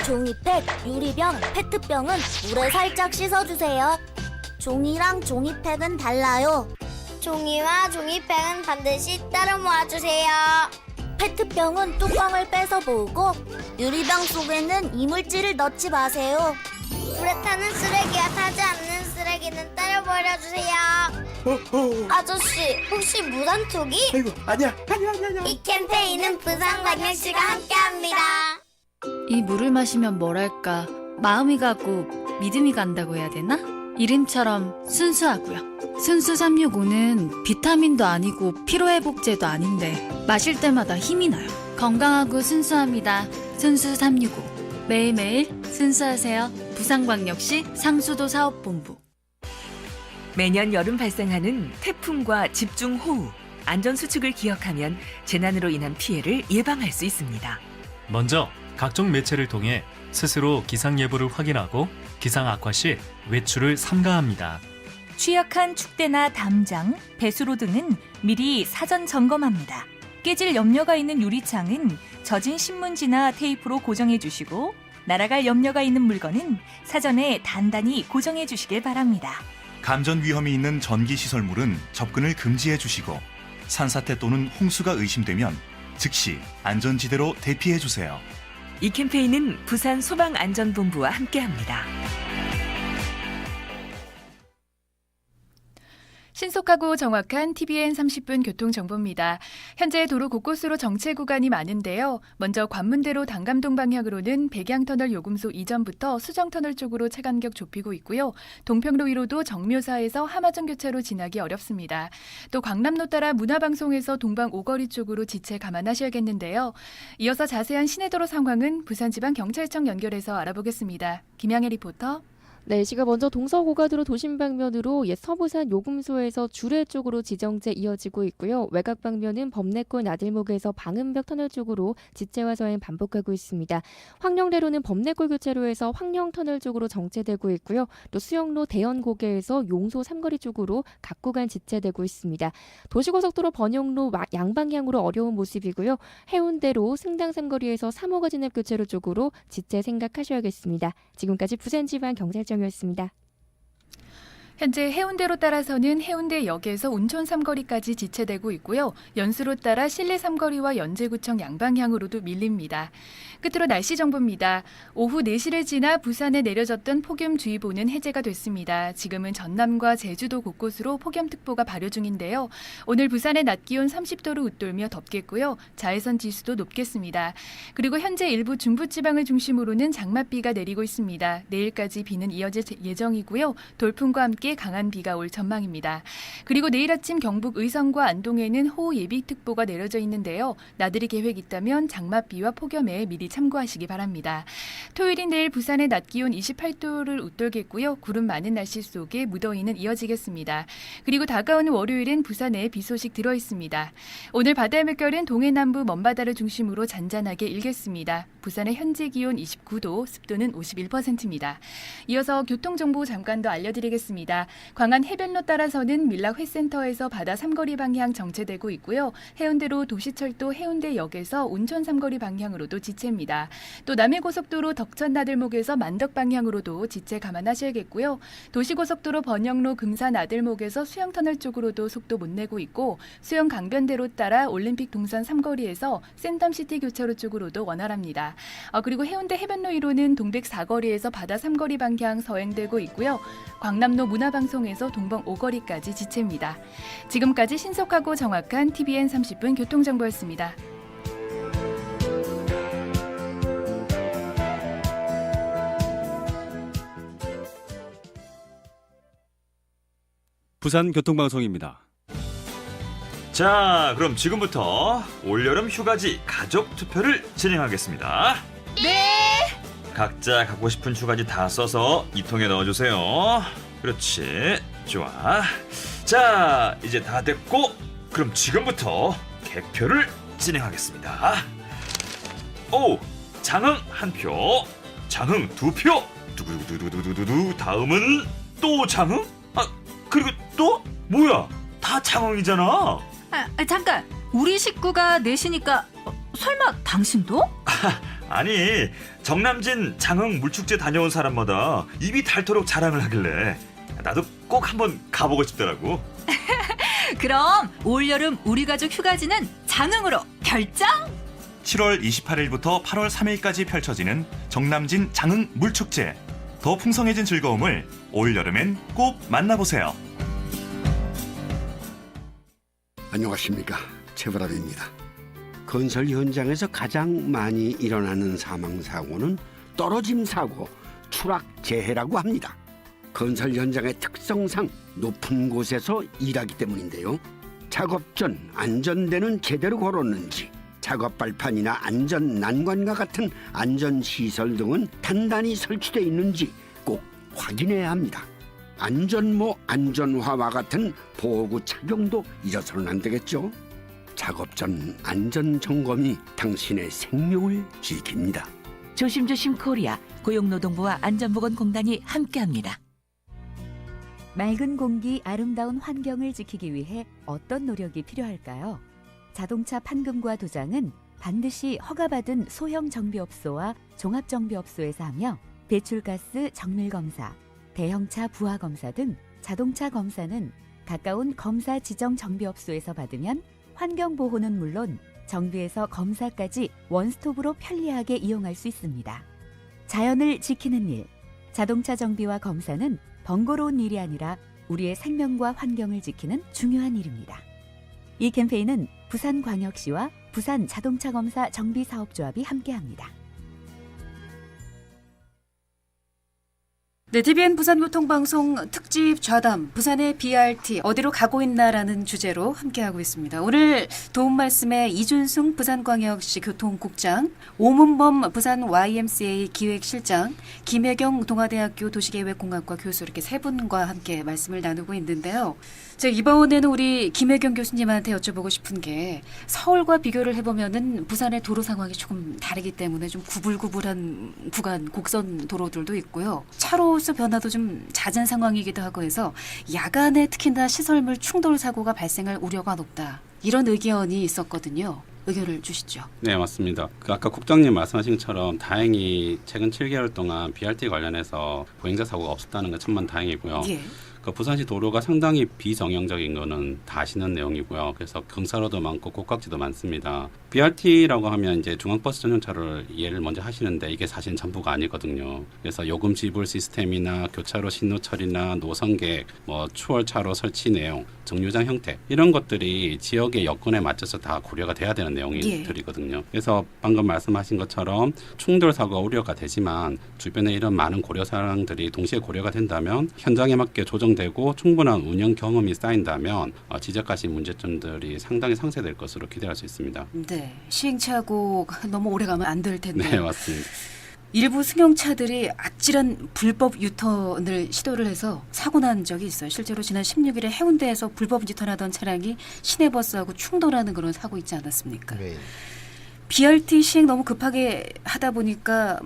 종이팩, 유리병, 페트병은 물에 살짝 씻어주세요. 종이랑 종이팩은 달라요. 종이와 종이팩은 반드시 따로 모아주세요. 페트병은 뚜껑을 빼서 모으고 유리병 속에는 이물질을 넣지 마세요. 물에 타는 쓰레기와 타지 않는 쓰레기는 따로 버려주세요. 아저씨, 혹시 무단투기? 아이고, 아니야. 이 캠페인은 부산광역시가 함께합니다. 이 물을 마시면 뭐랄까 마음이 가고 믿음이 간다고 해야 되나? 이름처럼 순수하고요. 순수 365는 비타민도 아니고 피로회복제도 아닌데 마실 때마다 힘이 나요. 건강하고 순수합니다. 순수 365. 매일매일 순수하세요. 부산광역시 상수도 사업본부. 매년 여름 발생하는 태풍과 집중호우, 안전수칙을 기억하면 재난으로 인한 피해를 예방할 수 있습니다. 먼저 각종 매체를 통해 스스로 기상예보를 확인하고 기상 악화 시 외출을 삼가합니다. 취약한 축대나 담장, 배수로 등은 미리 사전 점검합니다. 깨질 염려가 있는 유리창은 젖은 신문지나 테이프로 고정해 주시고 날아갈 염려가 있는 물건은 사전에 단단히 고정해 주시길 바랍니다. 감전 위험이 있는 전기시설물은 접근을 금지해 주시고 산사태 또는 홍수가 의심되면 즉시 안전지대로 대피해 주세요. 이 캠페인은 부산 소방안전본부와 함께합니다. 신속하고 정확한 TVN 30분 교통정보입니다. 현재 도로 곳곳으로 정체 구간이 많은데요. 먼저 관문대로 단감동 방향으로는 백양터널 요금소 이전부터 수정터널 쪽으로 차간격 좁히고 있고요. 동평로 위로도 정묘사에서 하마정 교차로 지나기 어렵습니다. 또 광남로 따라 문화방송에서 동방 오거리 쪽으로 지체 감안하셔야겠는데요. 이어서 자세한 시내도로 상황은 부산지방경찰청 연결해서 알아보겠습니다. 김양혜 리포터. 네, 시가 먼저 동서고가도로 도심 방면으로 옛 서부산 요금소에서 주례 쪽으로 지정체 이어지고 있고요. 외곽 방면은 범내골 나들목에서 방음벽 터널 쪽으로 지체와 서행 반복하고 있습니다. 황령대로는 범내골 교차로에서 황령터널 쪽으로 정체되고 있고요. 또 수영로 대연고개에서 용소 삼거리 쪽으로 각 구간 지체되고 있습니다. 도시고속도로 번영로 양방향으로 어려운 모습이고요. 해운대로 승당 삼거리에서 3호가 진입 교차로 쪽으로 지체 생각하셔야겠습니다. 지금까지 부산지방경찰청 였습니다. 현재 해운대로 따라서는 해운대역에서 온천 삼거리까지 지체되고 있고요. 연수로 따라 신리 삼거리와 연제구청 양방향으로도 밀립니다. 끝으로 날씨 정보입니다. 오후 4시를 지나 부산에 내려졌던 폭염주의보는 해제가 됐습니다. 지금은 전남과 제주도 곳곳으로 폭염특보가 발효 중인데요. 오늘 부산의 낮 기온 30도로 웃돌며 덥겠고요. 자외선 지수도 높겠습니다. 그리고 현재 일부 중부지방을 중심으로는 장맛비가 내리고 있습니다. 내일까지 비는 이어질 예정이고요. 돌풍과 함께 강한 비가 올 전망입니다. 그리고 내일 아침 경북 의성과 안동에는 호우 예비특보가 내려져 있는데요. 나들이 계획 있다면 장맛비와 폭염에 미리 참고하시기 바랍니다. 토요일인 내일 부산의 낮 기온 28도를 웃돌겠고요. 구름 많은 날씨 속에 무더위는 이어지겠습니다. 그리고 다가오는 월요일은 부산에 비 소식 들어 있습니다. 오늘 바다의 물결은 동해남부 먼바다를 중심으로 잔잔하게 일겠습니다. 부산의 현재 기온 29도, 습도는 51%입니다. 이어서 교통정보 잠깐 더 알려드리겠습니다. 광안 해변로 따라서는 밀락회센터에서 바다 삼거리 방향 정체되고 있고요. 해운대로 도시철도 해운대역에서 온천 삼거리 방향으로도 지체입니다. 또 남해고속도로 덕천나들목에서 만덕 방향으로도 지체 감안하셔야겠고요. 도시고속도로 번영로 금산나들목에서 수영터널 쪽으로도 속도 못 내고 있고 수영 강변대로 따라 올림픽 동선 삼거리에서 센텀시티 교차로 쪽으로도 원활합니다. 그리고 해운대 해변로 1호는 동백 사거리에서 바다 삼거리 방향 서행되고 있고요. 광남로 문화방송에서 동방 오거리까지 지체입니다. 지금까지 신속하고 정확한 TVN 30분 교통정보였습니다. 부산교통방송입니다. 자, 그럼 지금부터 올여름 휴가지 가족 투표를 진행하겠습니다. 네. 각자 갖고 싶은 휴가지 다 써서 이 통에 넣어주세요. 그렇지, 좋아. 자, 이제 다 됐고, 그럼 지금부터 개표를 진행하겠습니다. 오, 장흥 1표, 장흥 2표, 두구두구두구두구두구. 다음은 또 장흥? 아, 그리고 또 뭐야? 다 장흥이잖아. 잠깐, 우리 식구가 넷이니까 설마 당신도? 아니, 정남진 장흥 물축제 다녀온 사람마다 입이 닳도록 자랑을 하길래 나도 꼭 한번 가보고 싶더라고. 그럼 올여름 우리 가족 휴가지는 장흥으로 결정! 7월 28일부터 8월 3일까지 펼쳐지는 정남진 장흥 물축제. 더 풍성해진 즐거움을 올여름엔 꼭 만나보세요. 안녕하십니까, 최보람입니다. 건설 현장에서 가장 많이 일어나는 사망사고는 떨어짐 사고, 추락 재해라고 합니다. 건설 현장의 특성상 높은 곳에서 일하기 때문인데요. 작업 전 안전대는 제대로 걸었는지, 작업 발판이나 안전 난관과 같은 안전시설 등은 단단히 설치되어 있는지 꼭 확인해야 합니다. 안전모 안전화와 같은 보호구 착용도 잊어서는 안 되겠죠. 작업 전 안전점검이 당신의 생명을 지킵니다. 조심조심 코리아 고용노동부와 안전보건공단이 함께합니다. 맑은 공기, 아름다운 환경을 지키기 위해 어떤 노력이 필요할까요? 자동차 판금과 도장은 반드시 허가받은 소형 정비업소와 종합정비업소에서 하며, 배출가스 정밀검사, 대형차 부하검사 등 자동차 검사는 가까운 검사 지정 정비업소에서 받으면 환경보호는 물론 정비에서 검사까지 원스톱으로 편리하게 이용할 수 있습니다. 자연을 지키는 일, 자동차 정비와 검사는 번거로운 일이 아니라 우리의 생명과 환경을 지키는 중요한 일입니다. 이 캠페인은 부산광역시와 부산자동차검사 정비사업조합이 함께합니다. 네, TVN 부산교통방송 특집 좌담 부산의 BRT 어디로 가고 있나라는 주제로 함께하고 있습니다. 오늘 도움 말씀에 이준승 부산광역시 교통국장, 오문범 부산 YMCA 기획실장, 김혜경 동아대학교 도시계획공학과 교수 이렇게 세 분과 함께 말씀을 나누고 있는데요. 제가 이번에는 우리 김혜경 교수님한테 여쭤보고 싶은 게, 서울과 비교를 해보면은 부산의 도로 상황이 조금 다르기 때문에 좀 구불구불한 구간, 곡선 도로들도 있고요. 차로수 변화도 좀 잦은 상황이기도 하고 해서 야간에 특히나 시설물 충돌 사고가 발생할 우려가 높다, 이런 의견이 있었거든요. 의견을 주시죠. 네, 맞습니다. 아까 국장님 말씀하신 것처럼 다행히 최근 7개월 동안 BRT 관련해서 보행자 사고가 없었다는 건 천만 다행이고요. 예. 부산시 도로가 상당히 비정형적인 거는 다 아시는 내용이고요. 그래서 경사로도 많고 곡각지도 많습니다. BRT라고 하면 이제 중앙버스 전용차를 이해를 먼저 하시는데, 이게 사실 전부가 아니거든요. 그래서 요금 지불 시스템이나 교차로 신호 처리나 노선 계획, 추월차로 설치 내용, 정류장 형태, 이런 것들이 지역의 여건에 맞춰서 다 고려가 돼야 되는 내용들이거든요. 그래서 방금 말씀하신 것처럼 충돌 사고가 우려가 되지만 주변에 이런 많은 고려 사항들이 동시에 고려가 된다면, 현장에 맞게 조정되고 충분한 운영 경험이 쌓인다면 지적하신 문제점들이 상당히 상쇄될 것으로 기대할 수 있습니다. 네, 시행착오가 너무 오래 가면 안 될 텐데. 네, 맞습니다. 일부 승용차들이 아찔한 불법 유턴을 시도를 해서 사고 난 적이 있어요. 실제로 지난 16일에 해운대에서 불법 유턴하던 차량이 시내버스하고 충돌하는 그런 사고 있지 않았습니까? 네. BRT 시행 너무 급하게 하다 보니까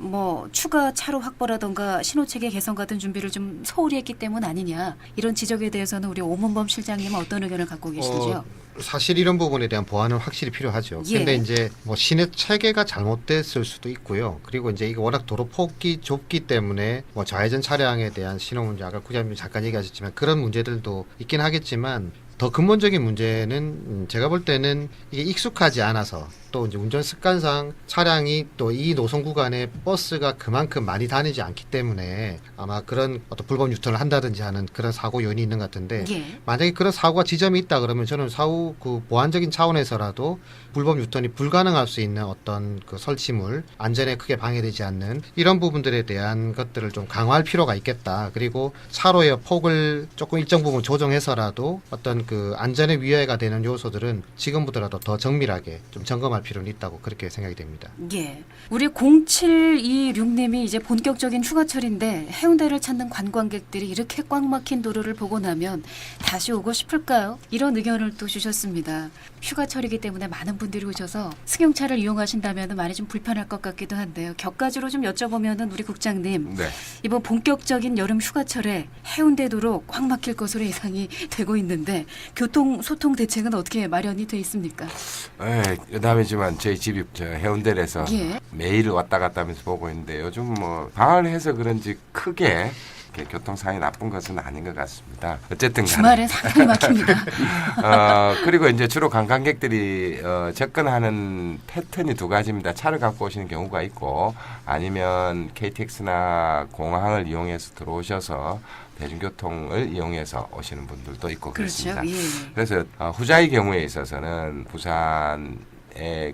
추가 차로 확보라던가 신호체계 개선 같은 준비를 좀 소홀히 했기 때문 아니냐, 이런 지적에 대해서는 우리 오문범 실장님은 어떤 의견을 갖고 계신지요? 사실 이런 부분에 대한 보완은 확실히 필요하죠. 근데 이제 시내 체계가 잘못됐을 수도 있고요. 그리고 이제 이게 워낙 도로 폭이 좁기 때문에 좌회전 차량에 대한 신호 문제, 아까 구장님 잠깐 얘기하셨지만 그런 문제들도 있긴 하겠지만, 더 근본적인 문제는 제가 볼 때는 이게 익숙하지 않아서, 또 이제 운전 습관상 차량이 또 이 노선 구간에 버스가 그만큼 많이 다니지 않기 때문에 아마 그런 어떤 불법 유턴을 한다든지 하는 그런 사고 요인이 있는 것 같은데, 만약에 그런 사고가 지점이 있다 그러면 저는 사후 그 보안적인 차원에서라도 불법 유턴이 불가능할 수 있는 어떤 그 설치물, 안전에 크게 방해되지 않는 이런 부분들에 대한 것들을 좀 강화할 필요가 있겠다. 그리고 차로의 폭을 조금 일정 부분 조정해서라도 어떤 그 안전에 위해가 되는 요소들은 지금부터라도 더 정밀하게 좀 점검할 필요는 있다고 그렇게 생각이 됩니다. 예. 우리 0726님이 이제 본격적인 휴가철인데 해운대를 찾는 관광객들이 이렇게 꽉 막힌 도로를 보고 나면 다시 오고 싶을까요? 이런 의견을 또 주셨습니다. 휴가철이기 때문에 많은 분들이 오셔서 승용차를 이용하신다면 많이 좀 불편할 것 같기도 한데요. 격가지로 좀 여쭤보면 우리 국장님, 네. 이번 본격적인 여름 휴가철에 해운대 도로 꽉 막힐 것으로 예상이 되고 있는데 교통 소통 대책은 어떻게 마련이 돼 있습니까? 그다음에지만 저희 집이 해운대에서 예. 매일 왔다 갔다 하면서 보고 있는데 요즘 뭐 방학을 해서 그런지 크게 교통 상황이 나쁜 것은 아닌 것 같습니다. 어쨌든 주말에 상당히 막힙니다. 그리고 이제 주로 관광객들이 접근하는 패턴이 두 가지입니다. 차를 갖고 오시는 경우가 있고 아니면 KTX나 공항을 이용해서 들어오셔서 대중교통을 이용해서 오시는 분들도 있고 그렇습니다. 그렇죠. 예. 그래서 후자의 경우에 있어서는 부산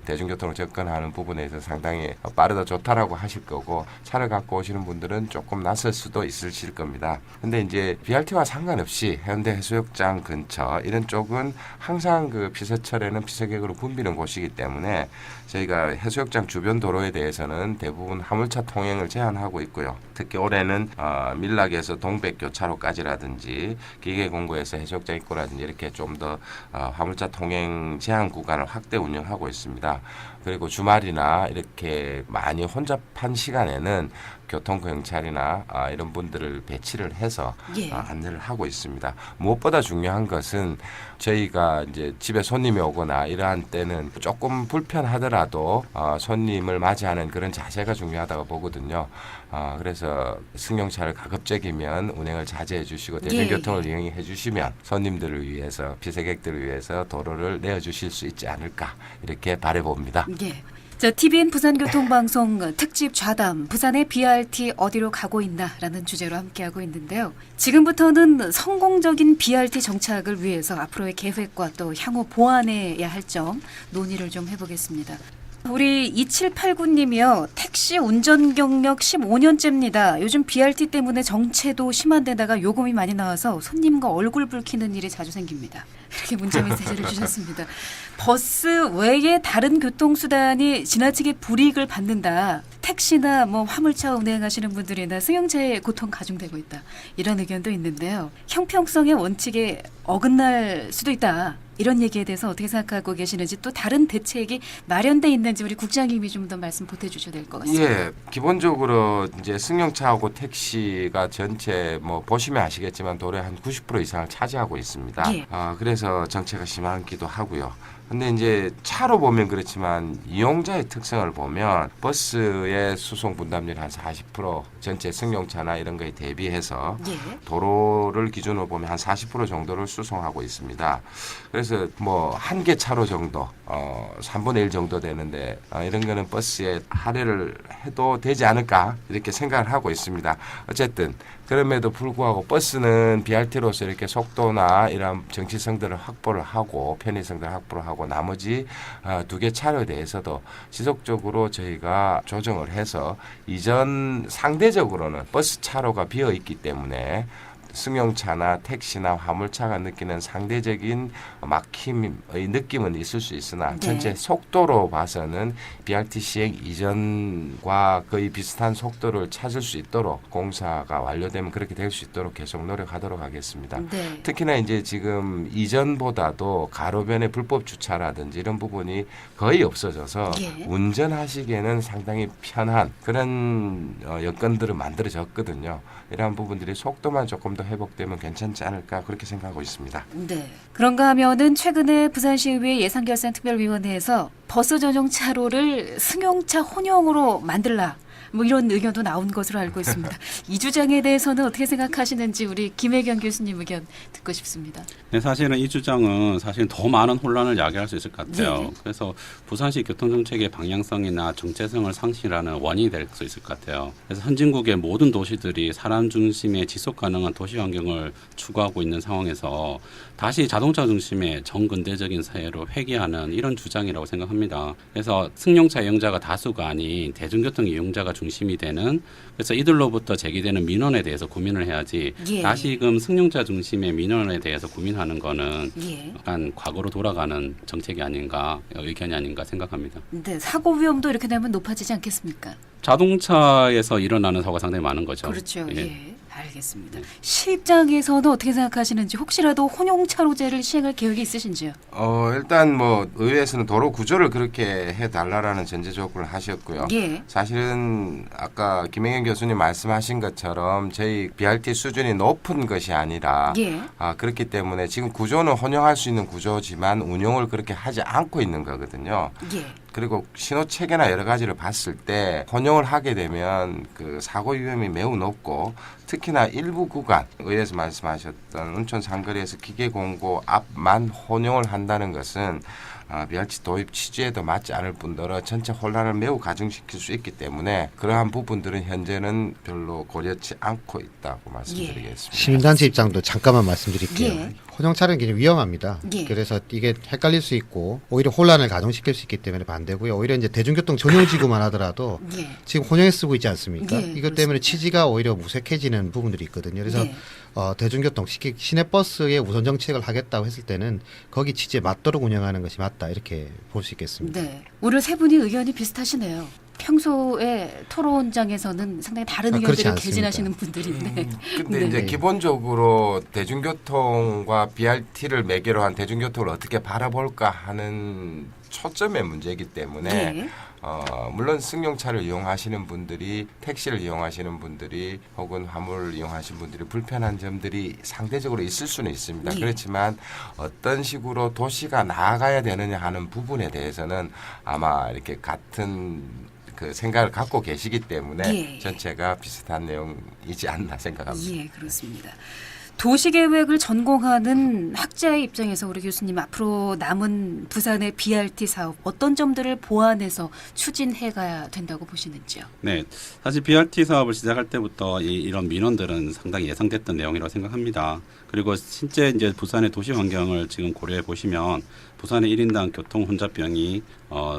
대중교통으로 접근하는 부분에 있어서 상당히 빠르다 좋다라고 하실 거고 차를 갖고 오시는 분들은 조금 낯설 수도 있으실 겁니다. 근데 이제 BRT와 상관없이 해운대 해수욕장 근처 이런 쪽은 항상 그 피서철에는 피서객으로 붐비는 곳이기 때문에 저희가 해수욕장 주변 도로에 대해서는 대부분 화물차 통행을 제한하고 있고요. 특히 올해는 밀락에서 동백교차로까지라든지 기계공고에서 해수욕장 입구라든지 이렇게 좀 더 화물차 통행 제한 구간을 확대 운영하고 있습니다. 그리고 주말이나 이렇게 많이 혼잡한 시간에는 교통경찰이나 이런 분들을 배치를 해서 예. 안내를 하고 있습니다. 무엇보다 중요한 것은 저희가 이제 집에 손님이 오거나 이러한 때는 조금 불편하더라도 손님을 맞이하는 그런 자세가 중요하다고 보거든요. 그래서 승용차를 가급적이면 운행을 자제해 주시고 대중교통을 이용해 주시면 손님들을 위해서 피서객들을 위해서 도로를 내어주실 수 있지 않을까 이렇게 바라봅니다. 예. 자, TVN 부산교통방송 특집 좌담 부산의 BRT 어디로 가고 있나라는 주제로 함께하고 있는데요. 지금부터는 성공적인 BRT 정착을 위해서 앞으로의 계획과 또 향후 보완해야 할 점 논의를 좀 해보겠습니다. 우리 2789님이요. 택시 운전 경력 15년째입니다. 요즘 BRT 때문에 정체도 심한 데다가 요금이 많이 나와서 손님과 얼굴 붉히는 일이 자주 생깁니다. 이렇게 문자 메시지를 주셨습니다. 버스 외에 다른 교통수단이 지나치게 불이익을 받는다. 택시나 뭐 화물차 운행하시는 분들이나 승용차에 고통 가중되고 있다. 이런 의견도 있는데요. 형평성의 원칙에 어긋날 수도 있다. 이런 얘기에 대해서 어떻게 생각하고 계시는지 또 다른 대책이 마련돼 있는지 우리 국장님이 좀 더 말씀 보태주셔야 될 것 같습니다. 예, 기본적으로 이제 승용차하고 택시가 전체 뭐 보시면 아시겠지만 도로의 한 90% 이상을 차지하고 있습니다. 예. 그래서 정체가 심하기도 하고요. 근데 이제 차로 보면 그렇지만 이용자의 특성을 보면 버스의 수송 분담률이 한 40% 전체 승용차나 이런 거에 대비해서 도로를 기준으로 보면 한 40% 정도를 수송하고 있습니다. 그래서 뭐 한 개 차로 정도 3분의 1 정도 되는데 이런 거는 버스에 할애를 해도 되지 않을까 이렇게 생각을 하고 있습니다. 어쨌든 그럼에도 불구하고 버스는 BRT로서 이렇게 속도나 이런 정치성들을 확보를 하고 편의성들을 확보를 하고 나머지 두 개 차로에 대해서도 지속적으로 저희가 조정을 해서 이전 상대적으로는 버스 차로가 비어 있기 때문에 승용차나 택시나 화물차가 느끼는 상대적인 막힘의 느낌은 있을 수 있으나 전체 속도로 봐서는 BRT 시행 이전과 거의 비슷한 속도를 찾을 수 있도록 공사가 완료되면 그렇게 될 수 있도록 계속 노력하도록 하겠습니다. 네. 특히나 이제 지금 이전보다도 가로변의 불법 주차라든지 이런 부분이 거의 없어져서 운전하시기에는 상당히 편한 그런 여건들을 만들어졌거든요. 이러한 부분들이 속도만 조금 더 회복되면 괜찮지 않을까 그렇게 생각하고 있습니다. 네. 그런가 하면은 최근에 부산시의회 예산결산특별위원회에서 버스 전용 차로를 승용차 혼용으로 만들라. 뭐 이런 의견도 나온 것으로 알고 있습니다. 이 주장에 대해서는 어떻게 생각하시는지 우리 김혜경 교수님 의견 듣고 싶습니다. 네, 사실은 이 주장은 사실 더 많은 혼란을 야기할 수 있을 것 같아요. 그래서 부산시 교통정책의 방향성이나 정체성을 상실하는 원인이 될 수 있을 것 같아요. 그래서 선진국의 모든 도시들이 사람 중심의 지속 가능한 도시 환경을 추구하고 있는 상황에서 다시 자동차 중심의 정근대적인 사회로 회귀하는 이런 주장이라고 생각합니다. 그래서 승용차 이용자가 다수가 아닌 대중교통 이용자가 중심이 되는, 그래서 이들로부터 제기되는 민원에 대해서 고민을 해야지 예. 다시금 승용차 중심의 민원에 대해서 고민하는 거는 예. 약간 과거로 돌아가는 정책이 아닌가, 의견이 아닌가 생각합니다. 네, 사고 위험도 이렇게 되면 높아지지 않겠습니까? 자동차에서 일어나는 사고가 상당히 많은 거죠. 그렇죠. 예. 알겠습니다. 시입장에서는 어떻게 생각하시는지, 혹시라도 혼용차로제를 시행할 계획이 있으신지요? 일단 뭐 의회에서는 도로 구조를 그렇게 해달라라는 전제 조건을 하셨고요. 예. 사실은 아까 김행현 교수님 말씀하신 것처럼 저희 BRT 수준이 높은 것이 아니라 예. 그렇기 때문에 지금 구조는 혼용할 수 있는 구조지만 운용을 그렇게 하지 않고 있는 거거든요. 예. 그리고 신호 체계나 여러 가지를 봤을 때 혼용을 하게 되면 그 사고 위험이 매우 높고, 특히나 일부 구간 의회에서 말씀하셨던 운천 상거리에서 기계 공고 앞만 혼용을 한다는 것은 BRT 도입 취지에도 맞지 않을 뿐더러 전체 혼란을 매우 가중시킬 수 있기 때문에 그러한 부분들은 현재는 별로 고려치 않고 있다고 말씀드리겠습니다. 시민단체 입장도 잠깐만 말씀드릴게요. 예. 혼용차는 굉장히 위험합니다. 예. 그래서 이게 헷갈릴 수 있고 오히려 혼란을 가중시킬 수 있기 때문에 반대고요. 오히려 이제 대중교통 전용지구만 하더라도 예. 지금 혼용해 쓰고 있지 않습니까? 예, 이것 때문에 취지가 오히려 무색해지는 부분들이 있거든요. 그래서 예. 대중교통, 특히 시내버스의 우선 정책을 하겠다고 했을 때는 거기 취지에 맞도록 운영하는 것이 맞다, 이렇게 볼 수 있겠습니다. 네. 오늘 세 분이 의견이 비슷하시네요. 평소에 토론장에서는 상당히 다른 그렇지 의견들을 않습니다. 개진하시는 분들인데. 근데 네. 이제 기본적으로 대중교통과 BRT를 매개로 한 대중교통을 어떻게 바라볼까 하는 초점의 문제이기 때문에 예. 물론 승용차를 이용하시는 분들이, 택시를 이용하시는 분들이, 혹은 화물을 이용하시는 분들이 불편한 점들이 상대적으로 있을 수는 있습니다. 예. 그렇지만 어떤 식으로 도시가 나아가야 되느냐 하는 부분에 대해서는 아마 이렇게 같은 그 생각을 갖고 계시기 때문에 예. 전체가 비슷한 내용이지 않나 생각합니다. 예, 그렇습니다. 도시계획을 전공하는 학자의 입장에서 우리 교수님, 앞으로 남은 부산의 BRT 사업 어떤 점들을 보완해서 추진해 가야 된다고 보시는지요? 네, 사실 BRT 사업을 시작할 때부터 이런 민원들은 상당히 예상됐던 내용이라고 생각합니다. 그리고 실제 이제 부산의 도시 환경을 지금 고려해 보시면 부산의 1인당 교통 혼잡병이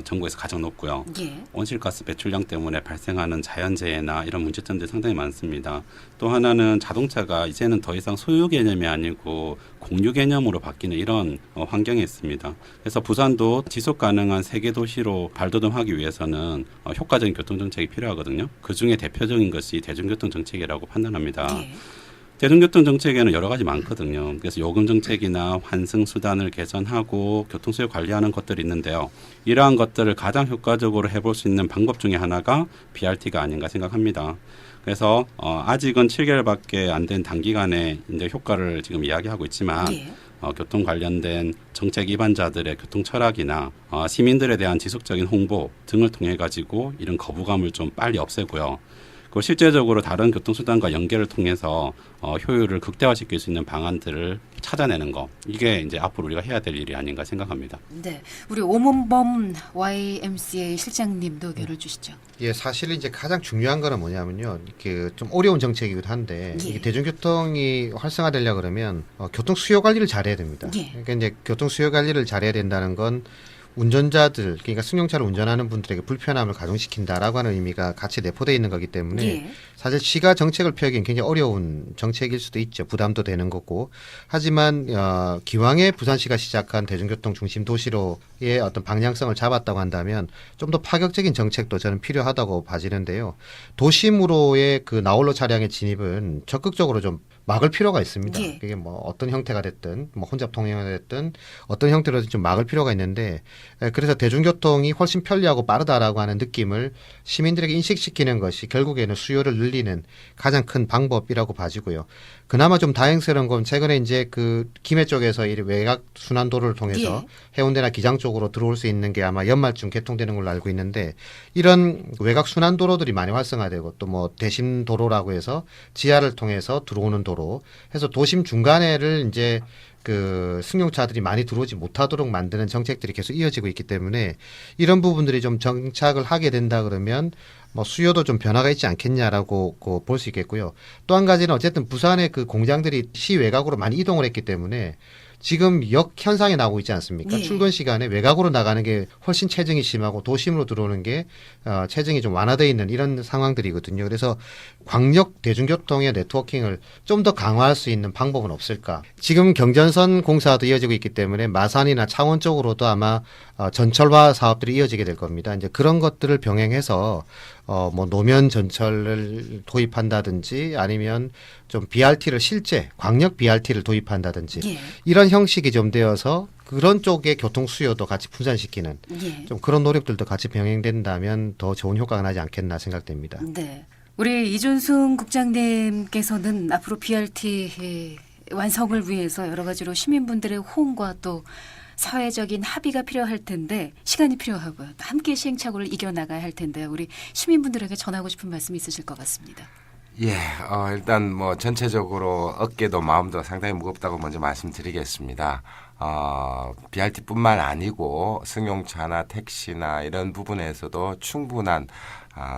전국에서 가장 높고요. 예. 온실가스 배출량 때문에 발생하는 자연재해나 이런 문제점들이 상당히 많습니다. 또 하나는 자동차가 이제는 더 이상 소유 개념이 아니고 공유 개념으로 바뀌는 이런 환경에 있습니다. 그래서 부산도 지속 가능한 세계 도시로 발돋움하기 위해서는 효과적인 교통정책이 필요하거든요. 그중에 대표적인 것이 대중교통 정책이라고 판단합니다. 예. 대중교통 정책에는 여러 가지 많거든요. 그래서 요금 정책이나 환승 수단을 개선하고 교통수요 관리하는 것들이 있는데요. 이러한 것들을 가장 효과적으로 해볼 수 있는 방법 중에 하나가 BRT가 아닌가 생각합니다. 그래서 아직은 7개월밖에 안 된 단기간에 이제 효과를 지금 이야기하고 있지만 예. 교통 관련된 정책 위반자들의 교통 철학이나 시민들에 대한 지속적인 홍보 등을 통해 가지고 이런 거부감을 좀 빨리 없애고요. 그리고 실제적으로 다른 교통수단과 연계를 통해서 효율을 극대화시킬 수 있는 방안들을 찾아내는 거, 이게 이제 앞으로 우리가 해야 될 일이 아닌가 생각합니다. 네, 우리 오문범 YMCA 실장님도 의견을 주시죠. 예, 사실 이제 가장 중요한 거는 뭐냐면요, 이렇게 좀 어려운 정책이기도 한데 예. 이게 대중교통이 활성화되려 그러면 교통 수요 관리를 잘해야 됩니다. 예. 그러니까 이제 교통 수요 관리를 잘해야 된다는 건 운전자들, 그러니까 승용차를 운전하는 분들에게 불편함을 가중시킨다라고 하는 의미가 같이 내포되어 있는 거기 때문에 예. 사실 시가 정책을 펴기엔 굉장히 어려운 정책일 수도 있죠. 부담도 되는 거고. 하지만 기왕에 부산시가 시작한 대중교통 중심 도시로의 어떤 방향성을 잡았다고 한다면 좀 더 파격적인 정책도 저는 필요하다고 봐지는데요. 도심으로의 그 나홀로 차량의 진입은 적극적으로 좀 막을 필요가 있습니다. 예. 그게 뭐 어떤 형태가 됐든, 뭐 혼잡 통행이 됐든 어떤 형태로든 좀 막을 필요가 있는데, 그래서 대중교통이 훨씬 편리하고 빠르다라고 하는 느낌을 시민들에게 인식시키는 것이 결국에는 수요를 늘리는 가장 큰 방법이라고 봐지고요. 그나마 좀 다행스러운 건 최근에 이제 그 김해 쪽에서 이 외곽 순환도로를 통해서 해운대나 기장 쪽으로 들어올 수 있는 게 아마 연말쯤 개통되는 걸로 알고 있는데, 이런 외곽 순환도로들이 많이 활성화되고 또 뭐 대심도로라고 해서 지하를 통해서 들어오는 도로 해서 도심 중간에를 이제 그 승용차들이 많이 들어오지 못하도록 만드는 정책들이 계속 이어지고 있기 때문에 이런 부분들이 좀 정착을 하게 된다 그러면 뭐 수요도 좀 변화가 있지 않겠냐라고 볼 수 있겠고요. 또 한 가지는 어쨌든 부산의 그 공장들이 시 외곽으로 많이 이동을 했기 때문에 지금 역현상이 나오고 있지 않습니까? 예. 출근 시간에 외곽으로 나가는 게 훨씬 체증이 심하고 도심으로 들어오는 게 체증이 좀 완화되어 있는 이런 상황들이거든요. 그래서 광역 대중교통의 네트워킹을 좀 더 강화할 수 있는 방법은 없을까? 지금 경전선 공사도 이어지고 있기 때문에 마산이나 창원 쪽으로도 아마 전철화 사업들이 이어지게 될 겁니다. 이제 그런 것들을 병행해서 뭐 노면 전철을 도입한다든지 아니면 좀 BRT를 실제 광역 BRT를 도입한다든지 예. 이런 형식이 좀 되어서 그런 쪽의 교통 수요도 같이 분산시키는 예. 좀 그런 노력들도 같이 병행된다면 더 좋은 효과가 나지 않겠나 생각됩니다. 네. 우리 이준승 국장님께서는 앞으로 BRT 완성을 위해서 여러 가지로 시민분들의 호응과 또 사회적인 합의가 필요할 텐데 시간이 필요하고요. 또 함께 시행착오를 이겨나가야 할 텐데 우리 시민분들에게 전하고 싶은 말씀이 있으실 것 같습니다. 예, 일단 뭐 전체적으로 어깨도 마음도 상당히 무겁다고 먼저 말씀드리겠습니다. BRT뿐만 아니고 승용차나 택시나 이런 부분에서도 충분한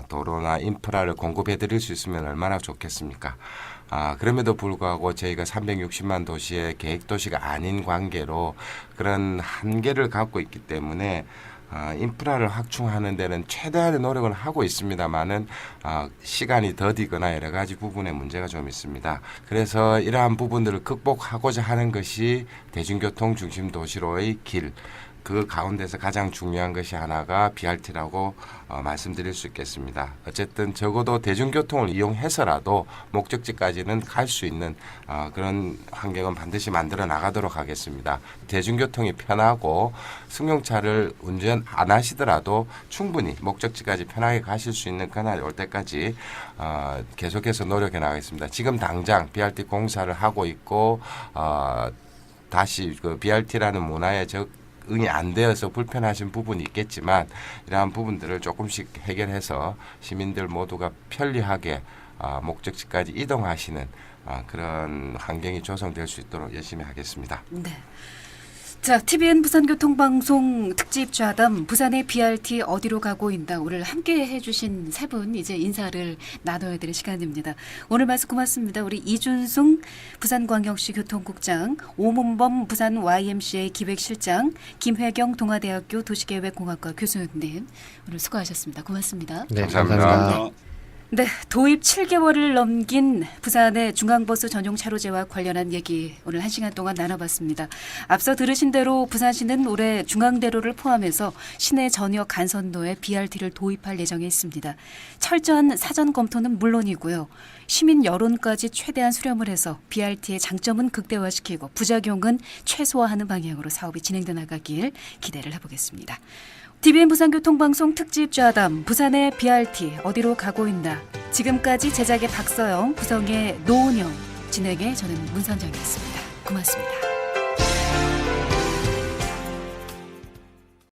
도로나 인프라를 공급해 드릴 수 있으면 얼마나 좋겠습니까? 그럼에도 불구하고 저희가 360만 도시의 계획도시가 아닌 관계로 그런 한계를 갖고 있기 때문에 인프라를 확충하는 데는 최대한의 노력을 하고 있습니다만은 시간이 더디거나 여러 가지 부분에 문제가 좀 있습니다. 그래서 이러한 부분들을 극복하고자 하는 것이 대중교통 중심 도시로의 길. 그 가운데서 가장 중요한 것이 하나가 BRT라고 말씀드릴 수 있겠습니다. 어쨌든 적어도 대중교통을 이용해서라도 목적지까지는 갈 수 있는 그런 환경은 반드시 만들어 나가도록 하겠습니다. 대중교통이 편하고 승용차를 운전 안 하시더라도 충분히 목적지까지 편하게 가실 수 있는 그날이 올 때까지 계속해서 노력해 나가겠습니다. 지금 당장 BRT 공사를 하고 있고 다시 그 BRT라는 문화에 응이 안 되어서 불편하신 부분이 있겠지만 이러한 부분들을 조금씩 해결해서 시민들 모두가 편리하게 목적지까지 이동하시는 그런 환경이 조성될 수 있도록 열심히 하겠습니다. 네. 자, TVN 부산교통방송 특집 좌담 부산의 BRT 어디로 가고 있나 오늘 함께 해주신 세 분 이제 인사를 나눠야 될 시간입니다. 오늘 말씀 고맙습니다. 우리 이준승 부산광역시 교통국장, 오문범 부산 YMCA 기획실장, 김회경 동아대학교 도시계획공학과 교수님 오늘 수고하셨습니다. 고맙습니다. 네, 감사합니다. 네, 도입 7개월을 넘긴 부산의 중앙버스 전용 차로제와 관련한 얘기 오늘 1시간 동안 나눠봤습니다. 앞서 들으신 대로 부산시는 올해 중앙대로를 포함해서 시내 전역 간선도에 BRT를 도입할 예정에 있습니다. 철저한 사전 검토는 물론이고요. 시민 여론까지 최대한 수렴을 해서 BRT의 장점은 극대화시키고 부작용은 최소화하는 방향으로 사업이 진행돼 나가길 기대를 해보겠습니다. TVN 부산교통방송 특집 좌담 부산의 BRT 어디로 가고 있나. 지금까지 제작의 박서영, 구성의 노은영, 진행의 저는 문선정이었습니다. 고맙습니다.